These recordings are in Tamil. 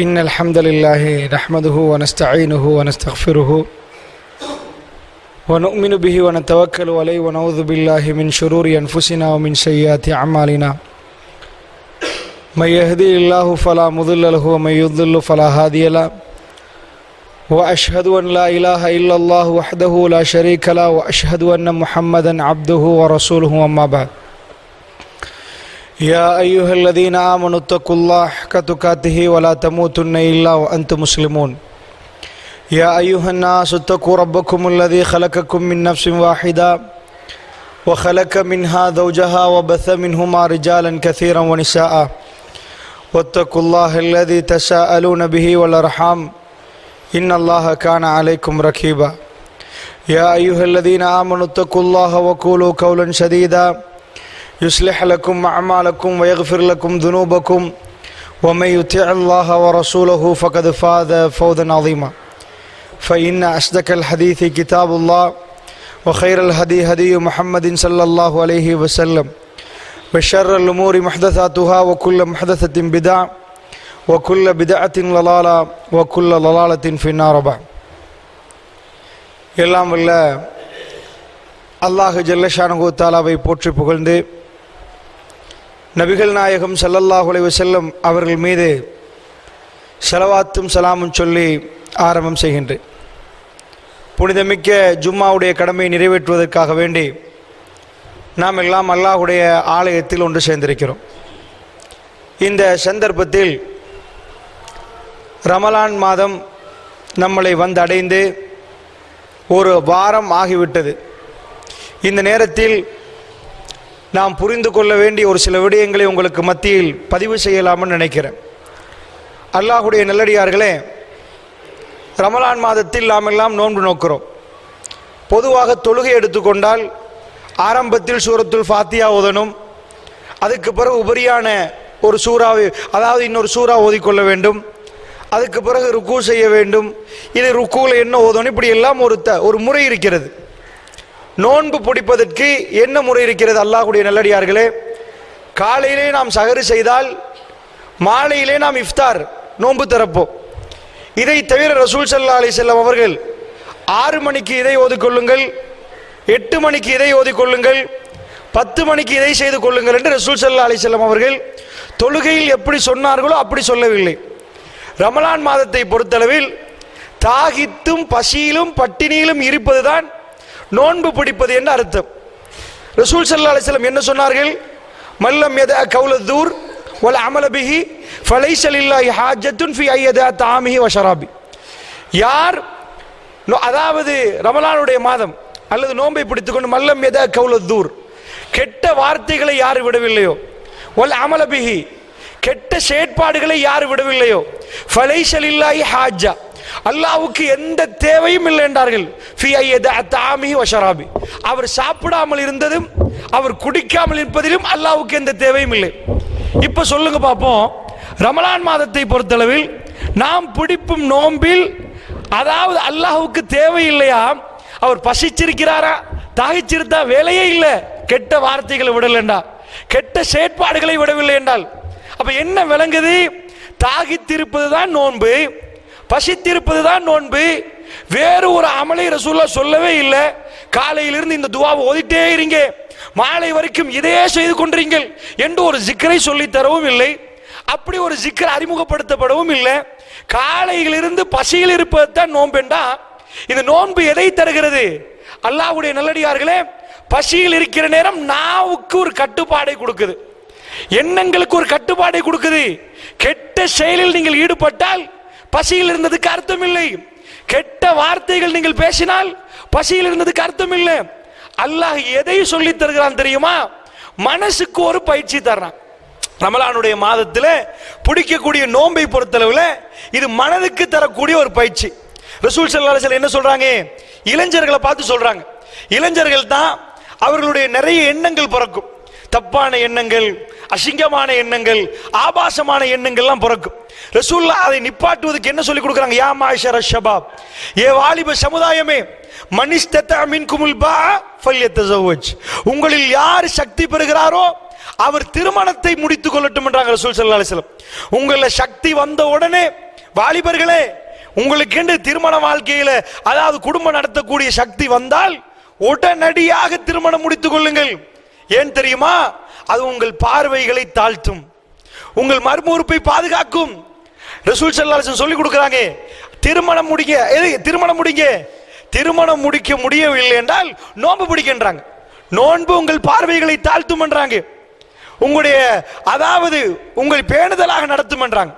إن الحمد لله نحمده ونستعينه ونستغفره ونؤمن به ونتوكل عليه ونعوذ بالله من شرور أنفسنا ومن سيئات أعمالنا من يهدي الله فلا مضل له ومن يضلل فلا هادي له وأشهد أن لا إله إلا الله وحده لا شريك له وأشهد أن محمدا عبده ورسوله أما بعد يا أيها الذين آمنوا اتقوا الله حق تقاته ولا تموتن إلا وأنتم مسلمون يا أيها الناس اتقوا ربكم الذي خلقكم من نفس واحدة وخلق منها زوجها وبث منهما رجالا كثيرا ونساء واتقوا الله الذي تساءلون به والأرحام إن الله كان عليكم رقيبا يا أيها الذين آمنوا اتقوا الله وقولوا قولا سديدا يصلح لكم أعمالكم ويغفر لكم ذنوبكم ومن يطع الله ورسوله فقد فاز فوزا عظيما فإن أصدق الحديث كتاب الله وخير الهدي هدي محمد صلى الله عليه وسلم وشر الأمور محدثاتها وكل محدثة بدعة وكل بدعة ضلالة وكل ضلالة في النار بعد எல்லாம் வல்ல அல்லாஹ் ஜல்ல ஷானஹு தஆலாவை போற்றி புகழ்ந்து நபிகள் நாயகம் ஸல்லல்லாஹு அலைஹி வஸல்லம் அவர்கள் மீது ஸலவாத்தும் சலாமும் சொல்லி ஆரம்பம் செய்கின்றேன். புனிதமிக்க ஜும்மாவுடைய கடமையை நிறைவேற்றுவதற்காக வேண்டி நாம் எல்லாம் அல்லாஹுடைய ஆலயத்தில் ஒன்று சேர்ந்திருக்கிறோம். இந்த சந்தர்ப்பத்தில் ரமலான் மாதம் நம்மளை வந்து அடைந்து ஒரு வாரம் ஆகிவிட்டது. இந்த நேரத்தில் நாம் புரிந்து கொள்ள வேண்டிய ஒரு சில விடயங்களை உங்களுக்கு மத்தியில் பதிவு செய்யலாம்னு நினைக்கிறேன். அல்லாஹுடைய நல்லடியார்களே, ரமலான் மாதத்தில் நாம் எல்லாம் நோன்பு நோக்கிறோம். பொதுவாக தொழுகை எடுத்துக்கொண்டால் ஆரம்பத்தில் சூரத்துல் ஃபாத்தியா ஓதணும், அதுக்கு பிறகு உபரியான ஒரு சூறாவை, அதாவது இன்னொரு சூறா ஓதிக்கொள்ள வேண்டும், அதுக்கு பிறகு ருக்கு செய்ய வேண்டும். இது ருக்குவில் என்ன ஓதணும், இப்படி எல்லாம் ஒரு முறை இருக்கிறது. நோன்பு பிடிப்பதற்கு என்ன முறை இருக்கிறது? அல்லாஹ்வுடைய நல்லடியார்களே, காலையிலே நாம் சஹரு செய்தால் மாலையிலே நாம் இஃப்தார் நோன்பு திறப்போம். இதை தவிர ரசூல் ஸல்லல்லாஹு அலைஹி வஸல்லம் அவர்கள் 6 மணிக்கு இதை ஓதிக்கொள்ளுங்கள், 8 மணிக்கு இதை ஓதிக்கொள்ளுங்கள், 10 மணிக்கு இதை செய்து கொள்ளுங்கள் என்று ரசூல் ஸல்லல்லாஹு அலைஹி வஸல்லம் அவர்கள் தொழுகையில் எப்படி சொன்னார்களோ அப்படி சொல்லவில்லை. ரமலான் மாதத்தை பொறுத்தளவில் தாகித்தும் பசியிலும் பட்டினியிலும் இருப்பதுதான் நோன்பு பிடிப்பது என்று அர்த்தம். ரசூல் ஸல்லல்லாஹு அலைஹி வஸல்லம் என்ன சொன்னார்கள்? மல்லம் யதா கௌலத்தூர் வல் அமல பிஹி ஃபலைஸ லில்லாஹி ஹாஜத்துன் ஃபி அய்யதா தாமிஹி வ ஷராபி. யார், அதாவது ரமலானுடைய மாதம் அல்லது நோன்பை பிடித்துக்கொண்டு மல்லம் யதா கௌலத்தூர், கெட்ட வார்த்தைகளை யார் விடவில்லையோ, வல் அமல பிஹி, கெட்ட செயற்பாடுகளை யார் விடவில்லையோ, ஃபலைஸ லில்லாஹி ஹாஜா, அல்லாஹ்வுக்கு எந்த தேவையும் இல்லை என்றார்கள். ஃபி அய்யதா தாமிஹி வ ஷராபி, அவர் சாப்பிடாமல் இருந்ததும் அவர் குடிக்காமல் இருப்பதிலும் அல்லாஹ்வுக்கு எந்த தேவையும் இல்லை. இப்ப சொல்லுங்க பார்ப்போம், ரமலான் மாதத்தை பொறுத்தளவில் நாம் பிடிப்பும் நோம்பில் அதாவது அல்லாஹ்வுக்கு தேவை இல்லையா? அவர் பசிச்சிருக்கிறாரா, தாகிச்சிருந்தா வேலையே இல்லை, கெட்ட வார்த்தைகளை விடலண்டா, கெட்ட செயற்பாடுகளை விடவில்லை என்றால் அப்ப என்ன விளங்குது? தாகித்திருப்பது தான் நோன்பு, பசித்திருப்பது தான் நோன்பு. வேறு ஒரு அமலை ரசூலுல்லாஹ் சொல்லவே இல்லை. காலையிலிருந்து இந்த துவாவை ஓதிட்டே இருங்க, மாலை வரைக்கும் இதே செய்து கொண்டிருங்கள் என்று ஒரு ஜிக்ரை சொல்லி தரவும் இல்லை. அப்படி ஒரு ஜிக்ர் அறிமுகப்படுத்தப்படவும் இல்லை. காலையிலிருந்து பசியில் இருப்பது தான் நோன்பெண்டா இந்த நோன்பு எதை தருகிறது? அல்லாஹ்வுடைய நல்லடியார்களே, பசியில் இருக்கிற நேரம் நாவுக்கு ஒரு கட்டுப்பாடை கொடுக்குது, எண்ணங்களுக்கு ஒரு கட்டுப்பாடை கொடுக்குது. கெட்ட செயலில் நீங்கள் ஈடுபட்டால் பசியில் இருந்ததுக்கு அர்த்தம் இல்லை. கெட்ட வார்த்தைகள் நீங்கள் பேசினால் பசியில் இருந்ததுக்கு அர்த்தம் இல்லை. அல்லாஹ் எதை சொல்லி தருகிறான் தெரியுமா? மனசுக்கு ஒரு பயிற்சி தர்றான். ரமலானுடைய மாதத்தில் பிடிக்கக்கூடிய நோன்பை பொறுத்தளவில் இது மனதுக்கு தரக்கூடிய ஒரு பயிற்சி. ரசூல் ஸல்லல்லாஹு அலைஹி வஸல்லம் என்ன சொல்றாங்க? இளைஞர்களை பார்த்து சொல்றாங்க, இளைஞர்கள் தான் அவர்களுடைய நிறைய எண்ணங்கள் பிறக்கும், தப்பான எண்ணங்கள், அசிங்கமான எண்ணங்கள், ஆபாசமான எண்ணங்கள்லாம் பிறக்கும். ரசூலுல்லாஹ் அதை நிப்பாட்டுவதற்கு என்ன சொல்லி கொடுக்குறாங்க? யா மாஷர ஷபாப், ஏ வாலிப சமுதாயமே, மனிஸ்தத மின்குமுல் பா ஃபல்யத்தஸவஜ், உங்களில் யார் சக்தி பெறுகிறாரோ அவர் திருமணத்தை முடித்துக் கொள்ளட்டும் என்றாங்க ரசூல் ஸல்லல்லாஹு அலைஹி வஸல்லம். உங்கள சக்தி வந்த உடனே வாலிபர்களே, உங்களுக்கு என்று திருமண வாழ்க்கையில அதாவது குடும்பம் நடத்தக்கூடிய சக்தி வந்தால் உடனடியாக திருமணம் முடித்துக் கொள்ளுங்கள். ஏன் தெரியுமா? அது உங்கள் பார்வைகளை தாழ்த்தும், உங்கள் மர்ம உறுப்பை பாதுகாக்கும். ரசூல் ஸல்லல்லாஹு அலைஹி வஸல்லம் சொல்லி கொடுக்குறாங்க, திருமணம் முடிங்க. திருமணம் முடிங்க. திருமணம் முடிக்க முடியவில்லை என்றால் நோன்பு பிடிக்கின்றாங்க. நோன்பு உங்கள் பார்வைகளை தாழ்த்தும் என்றாங்க. உங்களுடைய அதாவது உங்கள் பேணுதலாக நடத்தும் என்றாங்க.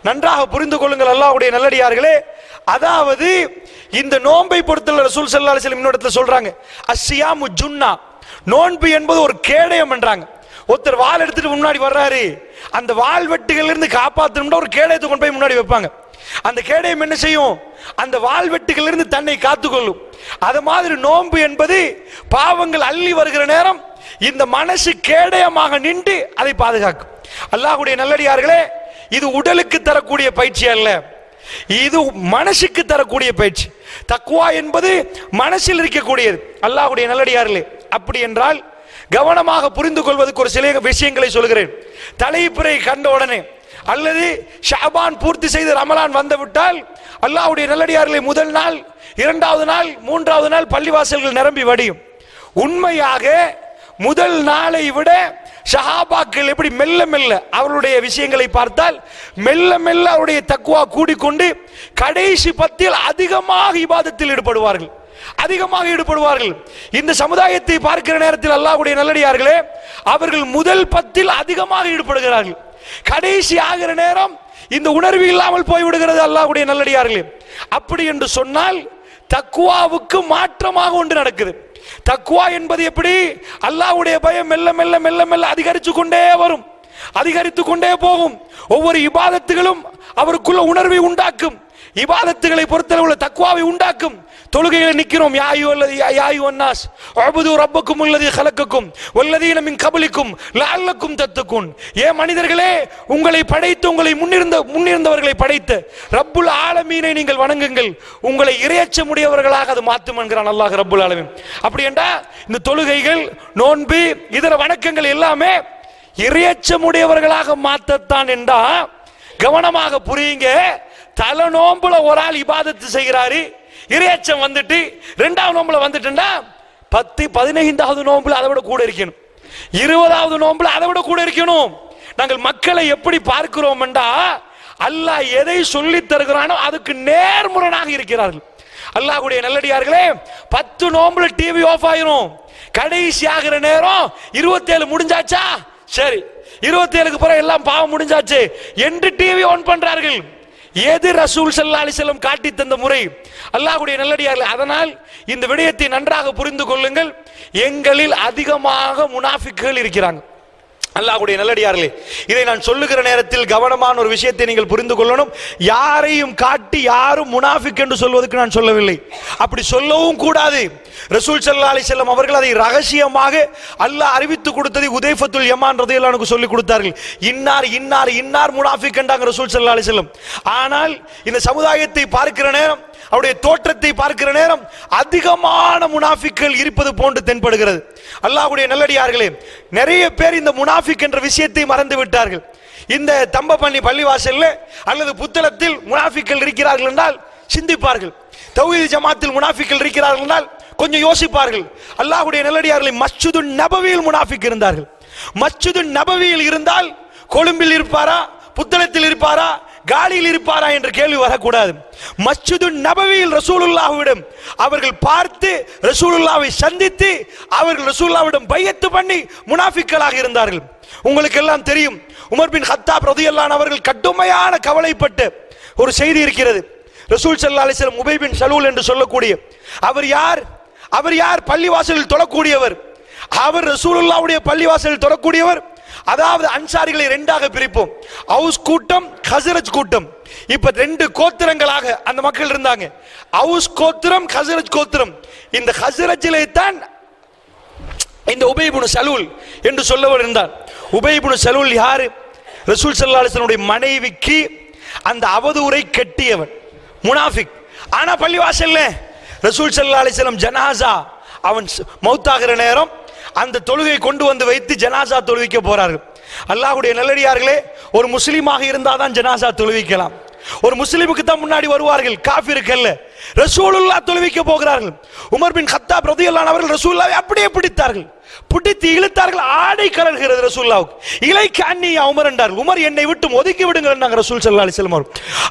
நன்றாக புரிந்து கொள்ளுங்கள் அல்லாஹ்வுடைய நல்லடியார்களே. அதாவது இந்த நோன்பை பொறுத்தவரை ரசூல் ஸல்லல்லாஹு அலைஹி வஸல்லம் இன்னொரு இடத்துல சொல்றாங்க, அஸ்ஸியாமு ஜுன்னா, நோன்பு என்பது ஒரு கேடயம் என்றாங்க. ஒருத்தர் வாள் எடுத்துட்டு முன்னாடி வர்றாரு, அந்த வாள் வெட்டுகள் இருந்து காப்பாற்றணும்னா ஒரு கேடயத்தை கொண்டு போய் முன்னாடி வைப்பாங்க. அந்த கேடயம் என்ன செய்யும்? அந்த வாள் வெட்டுகள் இருந்து தன்னை காத்துக்கொள்ளும். அது மாதிரி நோன்பு என்பது பாவங்கள் அள்ளி வருகிற நேரம் இந்த மனசு கேடயமாக நின்று அதை பாதுகாக்கும். அல்லாஹ்வுடைய நல்லடியார்களே, இது உடலுக்கு தரக்கூடிய பயிற்சி அல்ல, இது மனசுக்கு தரக்கூடிய பயிற்சி. தக்வா என்பது மனசில் இருக்கக்கூடியது. அல்லாஹ்வுடைய நல்லடியார்களே, அப்படி என்றால் கவனமாக புரிந்து கொள்வதற்கு ஒரு சில விஷயங்களை சொல்கிறேன். தலைப்பிறை கண்ட உடனே அல்லது ஷாபான் பூர்த்தி செய்து ரமலான் வந்துவிட்டால் அல்லாஹ்வுடைய நல்லடியார்களே, முதல் நாள், இரண்டாவது நாள், மூன்றாவது நாள் பள்ளிவாசல்கள் நிரம்பி வடியும். உண்மையாக முதல் நாளை விட சஹாபாக்கள் எப்படி மெல்ல மெல்ல அவருடைய விஷயங்களை பார்த்தால் மெல்ல மெல்ல அவருடைய தக்வா கூடிக்கொண்டு கடைசி 10 அதிகமாக இபாதத்தில் ஈடுபடுவார்கள், அதிகமாக ஈடுபடுவார்கள். இந்த சமுதாயத்தை பார்க்கிற நேரத்தில் அல்லாஹ்வுடைய நல்லடியார்களே, அவர்கள் முதல் 10 அதிகமாக ஈடுபடுகிறார்கள். கடைசி ஆகிற நேரம் இந்த உணர்வு இல்லாமல் போய்விடுகிறது அல்லாஹ்வுடைய நல்லடியார்களே. அப்படி என்று சொன்னால் தக்வாவுக்கு மாற்றமாக ஒன்று நடக்குது. தக்வா என்பது எப்படி? அல்லாஹ்வுடைய பயம் மெல்ல மெல்ல மெல்ல மெல்ல அதிகரித்து கொண்டே வரும், அதிகரித்து கொண்டே போகும். ஒவ்வொரு இபாதத்துகளும் அவருக்குள்ள உணர்வை உண்டாக்கும், இபாதத்துகளை பொறுத்தளவுள்ள தக்வாவை உண்டாக்கும். தொழுகைகளை நிக்கிறோம், யா அய்யுஹன் நாஸ் உஅ்புது ரப்பக்கும் அல்லதீ கலக்கக்கும் வல்லதீன மின் கப்லிக்கும் லஅல்லக்கும் தத்தகுன். ஏ மனிதர்களே, உங்களை படைத்து உங்களை முன்னிருந்தவர்களை படைத்து ரப்புல் ஆலமீனை நீங்கள் வணங்குங்கள், உங்களை இறையச்சமுடையவர்களாக அது மாற்றும் என்கிறான் அல்லாஹ் ரப்புல் ஆலமீன். அப்படி என்றா இந்த தொழுகைகள், நோன்பு, இதர வணக்கங்கள் எல்லாமே இறையச்சமுடையவர்களாக மாற்றத்தான் என்றா கவனமாக புரியுங்க. தல நோம்புல ஒரு ஆள் இபாதத்து செய்கிறாரு, இறையச்சம் வந்துட்டு இரண்டாவது நோம்புல வந்துட்டுண்டா 15வது நோம்புல அதை விட கூட இருக்கணும், 20வது நோம்புல அதை விட கூட இருக்கணும். நாங்கள் மக்களை எப்படி பார்க்கிறோம் என்றா, அல்லாஹ் எதை சொல்லி தருகிறானோ அதுக்கு நேர்முரணாக இருக்கிறார்கள். அல்லாஹ்வுடைய நல்லடியார்களே, 10 நோம்புல டிவி ஆஃப் ஆயிரும், கடைசி ஆகிற நேரம் 27 முடிஞ்சாச்சா, சரி 27க்கு பிறகு எல்லாம் பாவம் முடிஞ்சாச்சு என்று டிவி ஆன் பண்றார்கள். எது ரசூல் ஸல்லல்லாஹு அலைஹி வஸல்லம் காட்டி தந்த முறை? அல்லாஹ்வுடைய நல்லடியார்களே, அதனால் இந்த விடயத்தை நன்றாக புரிந்து கொள்ளுங்கள். எங்களில் அதிகமாக முனாஃபிக்குகள் இருக்கிறாங்க. அல்லாஹ்வுடைய நல்லடியார்களே, இதை நான் சொல்லுகிற நேரத்தில் கவனமான ஒரு விஷயத்தை நீங்கள் புரிந்து கொள்ளணும். யாரையும் காட்டி யாரும் முனாஃபிக் என்று சொல்வதற்கு நான் சொல்லவில்லை, அப்படி சொல்லவும் கூடாது. ரசூல் ஸல்லல்லாஹு அலைஹி வஸல்லம் அவர்கள் அதை ரகசியமாக அல்லாஹ் அறிவித்து கொடுத்ததை உதைஃபத்துல் யமான் ரலியல்லாஹு அன்ஹு சொல்லி கொடுத்தார்கள். இன்னார் இன்னார் இன்னார் முனாஃபிக் என்றாங்க ரசூல் ஸல்லல்லாஹு அலைஹி வஸல்லம். ஆனால் இந்த சமுதாயத்தை பார்க்கிற நேரம், அவருடைய தோற்றத்தை பார்க்கிற நேரம் அதிகமான முனாஃபிக்கள் இருப்பது போன்று தென்படுகிறது. அல்லாஹ்வுடைய நல்லடியார்களே, நிறைய பேர் இந்த முனாஃபிக் என்ற விஷயத்தை மறந்து விட்டார்கள். இந்த தம்பப்பள்ளி பள்ளிவாசல்ல அல்லது புத்தளத்தில் முனாஃபிக்கள் இருக்கிறார்கள் என்றால் சிந்திப்பார்கள். தௌஹீத் ஜமாத்தில் முனாஃபிக்கள் இருக்கிறார்கள் என்றால் கொஞ்சம் யோசிப்பார்கள். அல்லாஹ்வுடைய நல்லடியார்களை, மஸ்ஜிது நபவியில் முனாஃபிக் இருந்தார்கள். மஸ்ஜிது நபவியில் இருந்தால் கொழும்பில் இருப்பாரா, புத்தளத்தில் இருப்பாரா, காலியில் இருப்பாரா என்ற கேள்வி வரக்கூடாது. மஸ்ஜிது நபவியில் ரசூலுல்லாஹ்விடம் அவர்கள் பார்த்து ரசூலுல்லாஹ்வை சந்தித்து அவர்கள் ரசூலுல்லாஹ்விடம் பையத்து பண்ணி முனாஃபிக்களாக இருந்தார்கள். உங்களுக்கு எல்லாம் தெரியும், உமர் பின் கத்தாப் ரலியல்லாஹு அன்ஹு அவர்கள் கடுமையான கவலைப்பட்ட ஒரு செய்தி இருக்கிறது. ரசூல் ஸல்லல்லாஹு அலைஹி வஸல்லம் உபை பின் சலூல் என்று சொல்லக்கூடிய அவர் யார்? அவர் யார்? பள்ளிவாசலில் தொழக்கூடியவர். அவர் ரசூலுல்லாஹ்வுடைய பள்ளிவாசலில் தொழக்கூடியவர். அதாவது அன்சாரிகளை 2ஆக பிரிப்போம், அவுஸ் கூட்டம், ஹஸ்ரஜ் கூட்டம். இப்ப 2 கோத்திரங்களாக அந்த மக்கள் இருந்தாங்க, அவுஸ் கோத்திரம், ஹஸ்ரஜ் கோத்திரம். இந்த ஹஸ்ரஜிலே தான் இந்த உபை இப்னு சலூல் என்று சொல்லவர் இருந்தார். உபை இப்னு சலூல் யாரு? ரசூல் ஸல்லல்லாஹு அலைஹி வஸல்லம் மனைவிக்கு அந்த அவதூறை கட்டியவன், முனாஃபிக். ஆனா பள்ளிவாசல்ல ரசூல் ஸல்லல்லாஹு அலைஹி வஸல்லம் ஜனாசா அவன் மௌத்தாகிற நேரம் அந்த தொழுகை கொண்டு வந்து வைத்து ஜனாசா தொழுவிக்க போறார்கள். அல்லாஹ்வுடைய நல்லடியார்களே, ஒரு முஸ்லீமாக இருந்தாதான் ஜனாசா தொழுவிக்கலாம். ஒரு முஸ்லிமுக்கு தான் முன்னாடி வருவார்கள், காஃபிருக்கு அல்ல. ரசூலுல்லாஹ் தொழுவிக்க போகிறார்கள். உமர் பின் கத்தாப் ரலியல்லாஹு அன்ஹு அவர்கள் ரசூலுல்லாஹை அப்படியே பிடித்தார்கள், பிடித்து இழுத்தார்கள். ஆடை கலர்கிறது ரசூலுல்லாஹ்வுக்கு. இலைக்கு அன்னியா உமர் என்றார்கள். உமர் என்னை விட்டு ஒதுக்கி விடுங்கள் என்றாங்க ரசூல் ஸல்லல்லாஹு அலைஹி வஸல்லம்.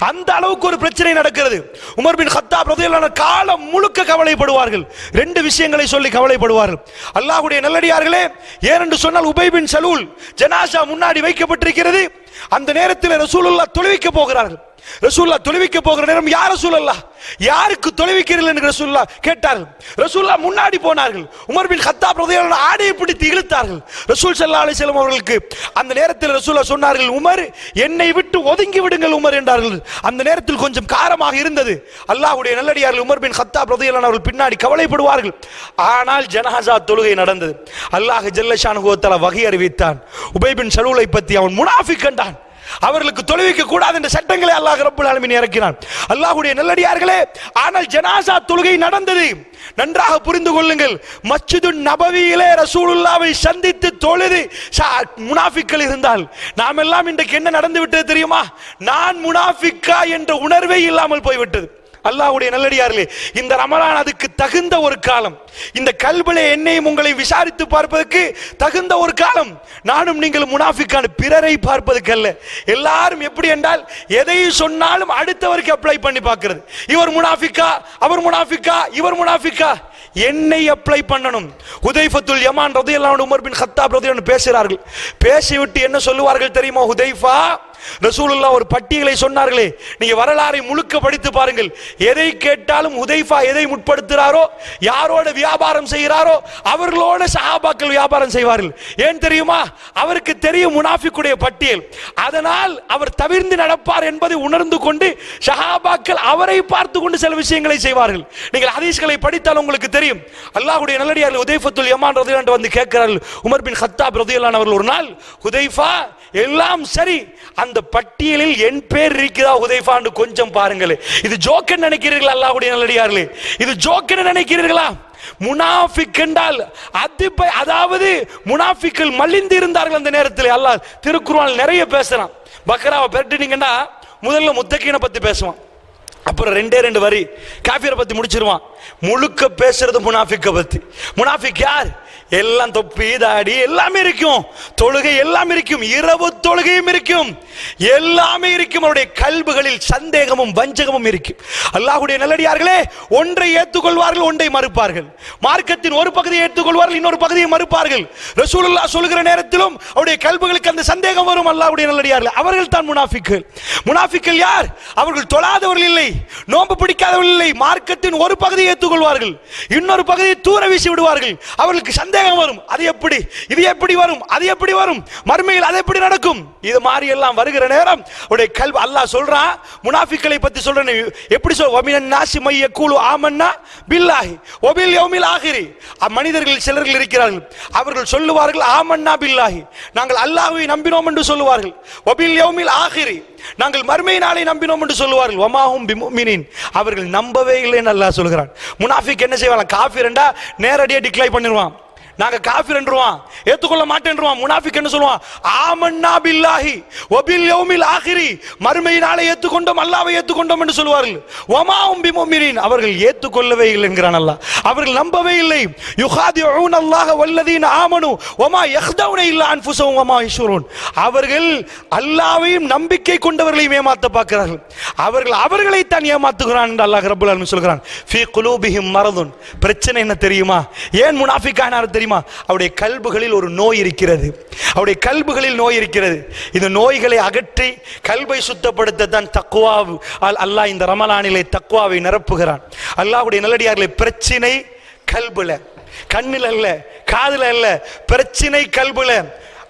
அந்த அளவுக்கு ஒரு பிரச்சனை நடக்கிறது. உமர் பின் கத்தாப் ரலியல்லாஹு அன்ஹு காலம் முழுக்க கவலைப்படுவார்கள். ரெண்டு விஷயங்களை சொல்லி கவலைப்படுவார்கள். அல்லாஹ்வுடைய நல்லடியார்களே, ஏனென்று சொன்னால் உபை பின் சலூல் ஜனாஸா முன்னாடி வைக்கப்பட்டிருக்கிறது. அந்த நேரத்தில் ரசூலுல்லாஹ் தொழுவிக்க போகிறார்கள். ரசூலுல்லாஹ் தொழுவிக்க போகிற நேரம், யா ரசூலல்லாஹ், யாருக்கு தொழுவிக்கிறீர்கள் என்று ரசூலுல்லாஹ் கேட்டார்கள். ரசூலுல்லாஹ் முன்னாடி போனார்கள். உமர் பின் கத்தாப் ரலியல்லாஹு அன்ஹு ஆடையை பிடித்து இழுத்தார்கள். ரசூல் ஸல்லல்லாஹு அலைஹி வஸல்லம் அவர்களுக்கு அந்த நேரத்தில் ரசூலுல்லாஹ் சொன்னார்கள், உமர் என்னை விட்டு ஒதுங்கி விடுங்கள் உமர் என்றார்கள். அந்த நேரத்தில் கொஞ்சம் காரமாக இருந்தது. அல்லாஹ்வுடைய நல்லடியார்கள் உமர் பின் கத்தாப் ரலியல்லாஹு அன்ஹு அவர்கள் பின்னாடி கவலைப்படுவார்கள். ஆனால் ஜனாஸா தொழுகை நடந்தது. அல்லாஹ் ஜல்ல ஷானுஹு வ தஆலா வஹி அறிவித்தான். உபை பின் சலூலை பற்றி அவன் முனாஃபிக் என்றான். அவர்களுக்கு தொழுவிக்க கூடாது என்ற சட்டங்களை அல்லாஹ் ரப்பல் ஆலமீன் இறக்கினான். அல்லாஹ்வுடைய நல்லடியார்களே, ஆனால் ஜனாஸா தொழுகை நடந்தது. நன்றாக புரிந்து கொள்ளுங்கள். மஸ்ஜிதுன் நபவியிலே ரசூலுல்லாஹ்வை சந்தித்து தொழுது முனாஃபிக்கள் இருந்தால், நாம் எல்லாம் இன்றைக்கு என்ன நடந்து விட்டது தெரியுமா? நான் முனாஃபிக்கா என்ற உணர்வே இல்லாமல் போய்விட்டது. அல்லாஹ்வுடைய நல்லடியார்களே, இந்த ரமலான் அதுக்கு தகுந்த ஒரு காலம். இந்த கல்விலே என்னையும் உங்களை விசாரித்து பார்ப்பதற்கு தகுந்த ஒரு காலம். நானும் நீங்கள் முனாஃபிக்கான பிறரை பார்ப்பதற்கு அல்ல. எல்லாரும் எப்படி என்றால், எதை சொன்னாலும் அடுத்தவருக்கு அப்ளை பண்ணி பார்க்கிறது. இவர் முனாஃபிக்கா, அவர் முனாஃபிக்கா, இவர் முனாஃபிக்கா. என்னை அப்ளை பண்ணணும். ஹுதைஃபத்துல் யமான் ரலியல்லாஹு அன்ஹு உமர் பின் கத்தாப் ரலியல்லாஹு அன்ஹு பேசுகிறார்கள். பேசிவிட்டு என்ன சொல்லுவார்கள் தெரியுமா? ஹுதைஃபா, ரசூலுல்லாஹ் ஒரு பட்டியலை சொன்னார்களே, நீங்க வரலாறை முழுக்க படித்து பாருங்கள். எதை கேட்டாலும் ஹுதைஃபா எதை முற்படுத்துறாரோ, யாரோட வியாபாரம் செய்கிறாரோ அவர்களோட சஹாபாக்கள் வியாபாரம் செய்வார்கள். ஏன் தெரியுமா? அவருக்கு தெரியும் முனாஃபிக்குடைய பட்டியல். அதனால் அவர் தவிர்ந்து நடப்பார் என்பதை உணர்ந்து கொண்டு சஹாபாக்கள் அவரை பார்த்து கொண்டு சில விஷயங்களை செய்வார்கள். நீங்கள் ஹதீஸ்களை படித்தால் உங்களுக்கு தெரியும். அல்லாஹ்வுடைய நல்லடியார்கள் ஹுதைஃபத்துல் யமான் ரலியல்லாஹு அன்ஹு வந்து கேட்கிறார்கள் உமர் பின் கத்தாப் ரலியல்லாஹு அன்ஹு அவர்கள் ஒரு நாள், ஹுதைஃபா எல்லாம் சரி, அந்த பட்டியலில் என் பேர் இருக்கிறதா ஹுதைஃபா என்று கொஞ்சம் பாருங்களே. இது ஜோக்கர் நினைக்கிறீர்களா? அல்லாஹ்வுடைய நல்லடியார்களே, இது ஜோக்கர் நினைக்கிறீர்களா? முனாஃபிக் என்றால் அதாவது முனாஃபிக்கள் மலிந்து இருந்தார்கள் அந்த நேரத்தில். அல்லாஹ் திருக்குர்ஆனில் நிறைய பேசுறான். பக்ராவை பெரட்டினீங்கன்னா முதல்ல முத்தகீனை பத்தி பேசுவான், அப்புறம் ரெண்டே ரெண்டு வரி காஃபிரை பத்தி முடிச்சிருவான். முழுக்க பேசுறது முனாஃபிக்கை பத்தி. முனாஃபிக் யார்? எல்லாம் தொப்பி தாடி எல்லாமே இருக்கும், தொழுகை எல்லாம் இருக்கும், இரவு தொழுகையும் இருக்கும், எல்லாமே இருக்கும். அவருடைய கல்புகளில் சந்தேகமும் வஞ்சகமும் இருக்கும். அல்லாஹ்வுடைய நல்லடியார்களே, ஒன்றை ஏற்றுக்கொள்வார்கள், ஒன்றை மறுப்பார்கள். மார்க்கத்தின் ஒரு பகுதியை ஏற்றுக்கொள்வார்கள், இன்னொரு பகுதியை மறுப்பார்கள். ரசூலுல்லாஹ் சொல்கிற நேரத்திலும் அவருடைய கல்புகளுக்கு அந்த சந்தேகம் வரும். அல்லாஹ்வுடைய நல்லடியார்களே, அவர்கள் தான் முனாஃபிக்கள். முனாஃபிக்கள் யார்? அவர்கள் தொழாதவர்கள் இல்லை, நோன்பு பிடிக்காதவர்கள் இல்லை. மார்க்கத்தின் ஒரு பகுதியை ஏற்றுக்கொள்வார்கள், இன்னொரு பகுதியை தூர வீசி விடுவார்கள். அவர்களுக்கு சந்தேகம் வரும். அது எப்படி, இது எப்படி வரும், அது எப்படி வரும், மறுமையில் அது எப்படி நடக்கும், இது மாதிரி எல்லாம் வருகிற நேரம் அவருடைய கல்வி. அல்லாஹ் சொல்றான் முனாஃபிக்களை பத்தி சொல்றேன். எப்படி சொல்? வமினன் நாஸி மை யகூலு ஆமன்னா பில்லாஹி வ பில் யௌமில் ஆகிரி. மனிதர்கள் சிலர்கள் இருக்கிறார்கள், அவர்கள் சொல்லுவார்கள் ஆமன்னா பில்லாஹி, நாங்கள் அல்லாஹ்வை நம்பினோம் என்று சொல்லுவார்கள். வ பில் யௌமில் ஆகிரி, நாங்கள் மறுமை நாளை நம்பினோம் என்று சொல்லுவார்கள். வமாஹும் பிமுமினின், அவர்கள் நம்பவே இல்லை என்று அல்லாஹ் சொல்கிறான். முனாஃபிக் என்ன செய்வாங்க? காஃபிர் என்றா நேரடியாக டிக்ளைர் பண்ணிடுவான், நாங்க காஃபிர் என்றுவான், ஏத்துக்கொள்ள மாட்டேன்றுவான். முனாஃபிக் என்ன சொல்லுவான்? ஆமன்னா பில்லாஹி வ பில் யௌமில் ஆகிரி, மறுமை நாளை ஏத்துக்கொண்டோம், அல்லாஹ்வை ஏத்துக்கொண்டோம் என்று சொல்வார்கள். வமாஹும் பிமுமினின், அவர்கள் ஏத்துக்கொள்ளவே இல்லை என்கிறான் அல்லாஹ், அவர்கள் நம்பவே இல்லை. யுகாதிஊன அல்லாஹ் வல்லதீன ஆமனு வமா யஹ்தவுன இல்லா அன்ஃபுஸஹும் வமா யஷ்உரூன், அவர்கள் அல்லாஹ்வையும் நம்பிக்கை கொண்டவர்களையும் ஏமாத்த பார்க்கிறார்கள், அவர்கள் அவர்களை தான் ஏமாத்துகிறான் என்று அல்லாஹ் ரப்பல் ஆலமீன் சொல்கிறான். ஃபீ குலூபிஹிம் மரதுன், பிரச்சனை என்ன தெரியுமா? ஏன் முனாஃபிக்கானார் தெரியுமா? அவருடைய கல்புகளில் ஒரு நோய் இருக்கிறது, அவருடைய கல்புகளில் நோய் இருக்கிறது. இந்த நோய்களை அகற்றி கல்பை சுத்தப்படுத்த தான் தக்வா. அல்லாஹ் இந்த ரமலானிலே தக்வாவை நிரப்புகிறான். அல்லாஹ்வுடைய நல்லடியார்களே, பிரச்சனை கல்புல, கண்ணில் அல்ல, காதுல அல்ல, பிரச்சனை கல்புல.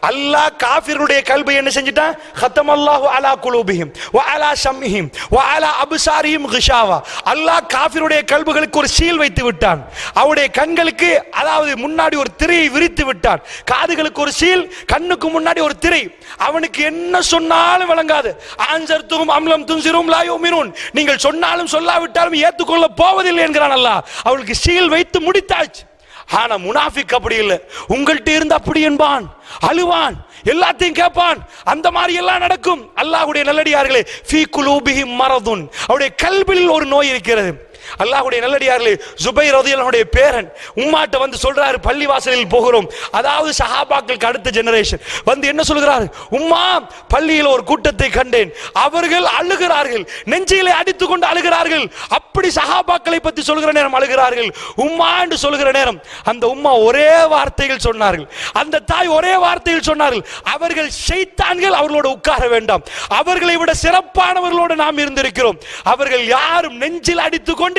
அல்லாஹ் காஃபிருடைய கல்பை என்ன செஞ்சிட்டான்? ஹத்தமல்லாஹு அலா குலூபிஹிம் வ அலா ஸம்இஹிம் வ அலா அப்சாரிஹிம் கிஷாவா. அல்லாஹ் காஃபிருடைய கல்புகளுக்கு ஒரு சீல் வைத்து விட்டான், அவருடைய கண்களுக்கு அதாவது முன்னாடி ஒரு திரையை விரித்து விட்டான், காதுகளுக்கு ஒரு சீல், கண்ணுக்கு முன்னாடி ஒரு திரை. அவனுக்கு என்ன சொன்னாலும் விளங்காது. ஆன்சர்துஹும் அம்லம் துன்சிரும் லா யுமினூன், நீங்கள் சொன்னாலும் சொல்லாவிட்டாலும் ஏற்றுக்கொள்ள போவதில்லை என்கிறான் அல்லாஹ். அவளுக்கு சீல் வைத்து முடித்தாச்சு. ஆனா முனாஃபிக் அப்படி இல்லை. உங்கள்கிட்ட இருந்து அப்படி என்பான், அழுவான், எல்லாத்தையும் கேட்பான், அந்த மாதிரி எல்லாம் நடக்கும். அல்லாஹ்வுடைய நல்லடியார்களே, ஃபீ குலூபிஹிம் மரதுன், அவருடைய கல்பில் ஒரு நோய் இருக்கிறது. அல்லாஹ்வுடைய நல்லடியார்களே, ஜுபைர் ரலியல்லாஹுடைய பேரன் உம்மாட்ட வந்து சொல்றாரு, பள்ளி வாசலில் போகிறோம், அதாவது சஹாபாக்களுக்கு அடுத்த ஜெனரேஷன் வந்து என்ன சொல்கிறார், உம்மா பள்ளியில் ஒரு கூட்டத்தை கண்டேன், அவர்கள் அழுகிறார்கள், நெஞ்சிலே அடித்துக் கொண்டு அழுகிறார்கள், அப்படி சஹாபாக்களை பற்றி சொல்கிற நேரம் அழுகிறார்கள் உம்மா என்று சொல்கிற நேரம் அந்த உம்மா ஒரே வார்த்தைகள் சொன்னார்கள், அந்த தாய் ஒரே வார்த்தையில் சொன்னார்கள், அவர்கள் ஷைத்தான்கள், அவர்களோடு உட்கார வேண்டாம், அவர்களை விட சிறப்பானவர்களோடு நாம் இருந்திருக்கிறோம், அவர்கள் யாரும் நெஞ்சில் அடித்துக் கொண்டு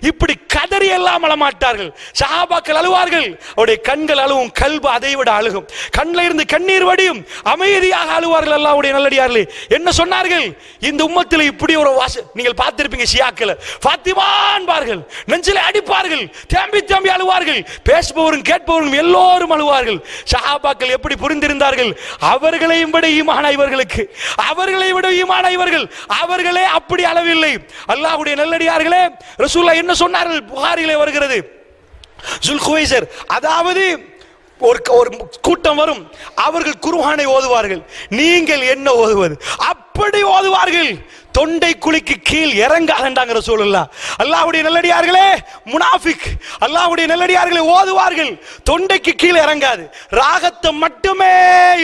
இப்படி கதறி எல்லாம் அழமாட்டார்கள். சஹாபாக்கள் அழுவார்கள், அவருடைய கண்கள் அழுவும், கல்பு அதை விட அழுகும், கண்ணில் இருந்து கண்ணீர் வடியும், அமைதியாக அழுவார்கள். அல்லாஹ்வுடைய நல்லடியார்களே, என்ன சொன்னார்கள், இந்த உம்மத்தில் இப்படி ஒரு நீங்கள் பார்த்திருப்பீங்க, ஷியாக்கள் ஃபாத்திமான் பார்கள், நெஞ்சிலே அடிப்பார்கள், தேம்பி தேம்பி அழுவார்கள், பேசுபவரும் கேட்பவரும் எல்லோரும் அழுவார்கள். சஹாபாக்கள் எப்படி புரிந்திருந்தார்கள், அவர்களையும் விட ஈமான் இவர்களுக்கு, அவர்களை விட ஈமான் இவர்கள், அவர்களே அப்படி அளவில்லை. அல்லாஹ்வுடைய நல்லடியார்களே, ரசூலுல்லாஹ் என்ன சொன்னார்கள், புகாரிலே வருகிறது, ஜுல்குவைசர், அதாவது ஒரு கூட்டம் வரும், அவர்கள் குர்ஆனை ஓதுவார்கள், நீங்கள் என்ன ஓதுவது, அப்படி ஓதுவார்கள், தொண்டை குழிக்கு கீழ் இறங்காதண்டாங்க ரசூலுல்லாஹ். அல்லாஹ்வுடைய நல்லடியார்களே, முனாஃபிக் அல்லாஹ்வுடைய நல்லடியார்களே ஓதுவார்கள், தொண்டைக்கு கீழ் இறங்காது, ராகத்தை மட்டுமே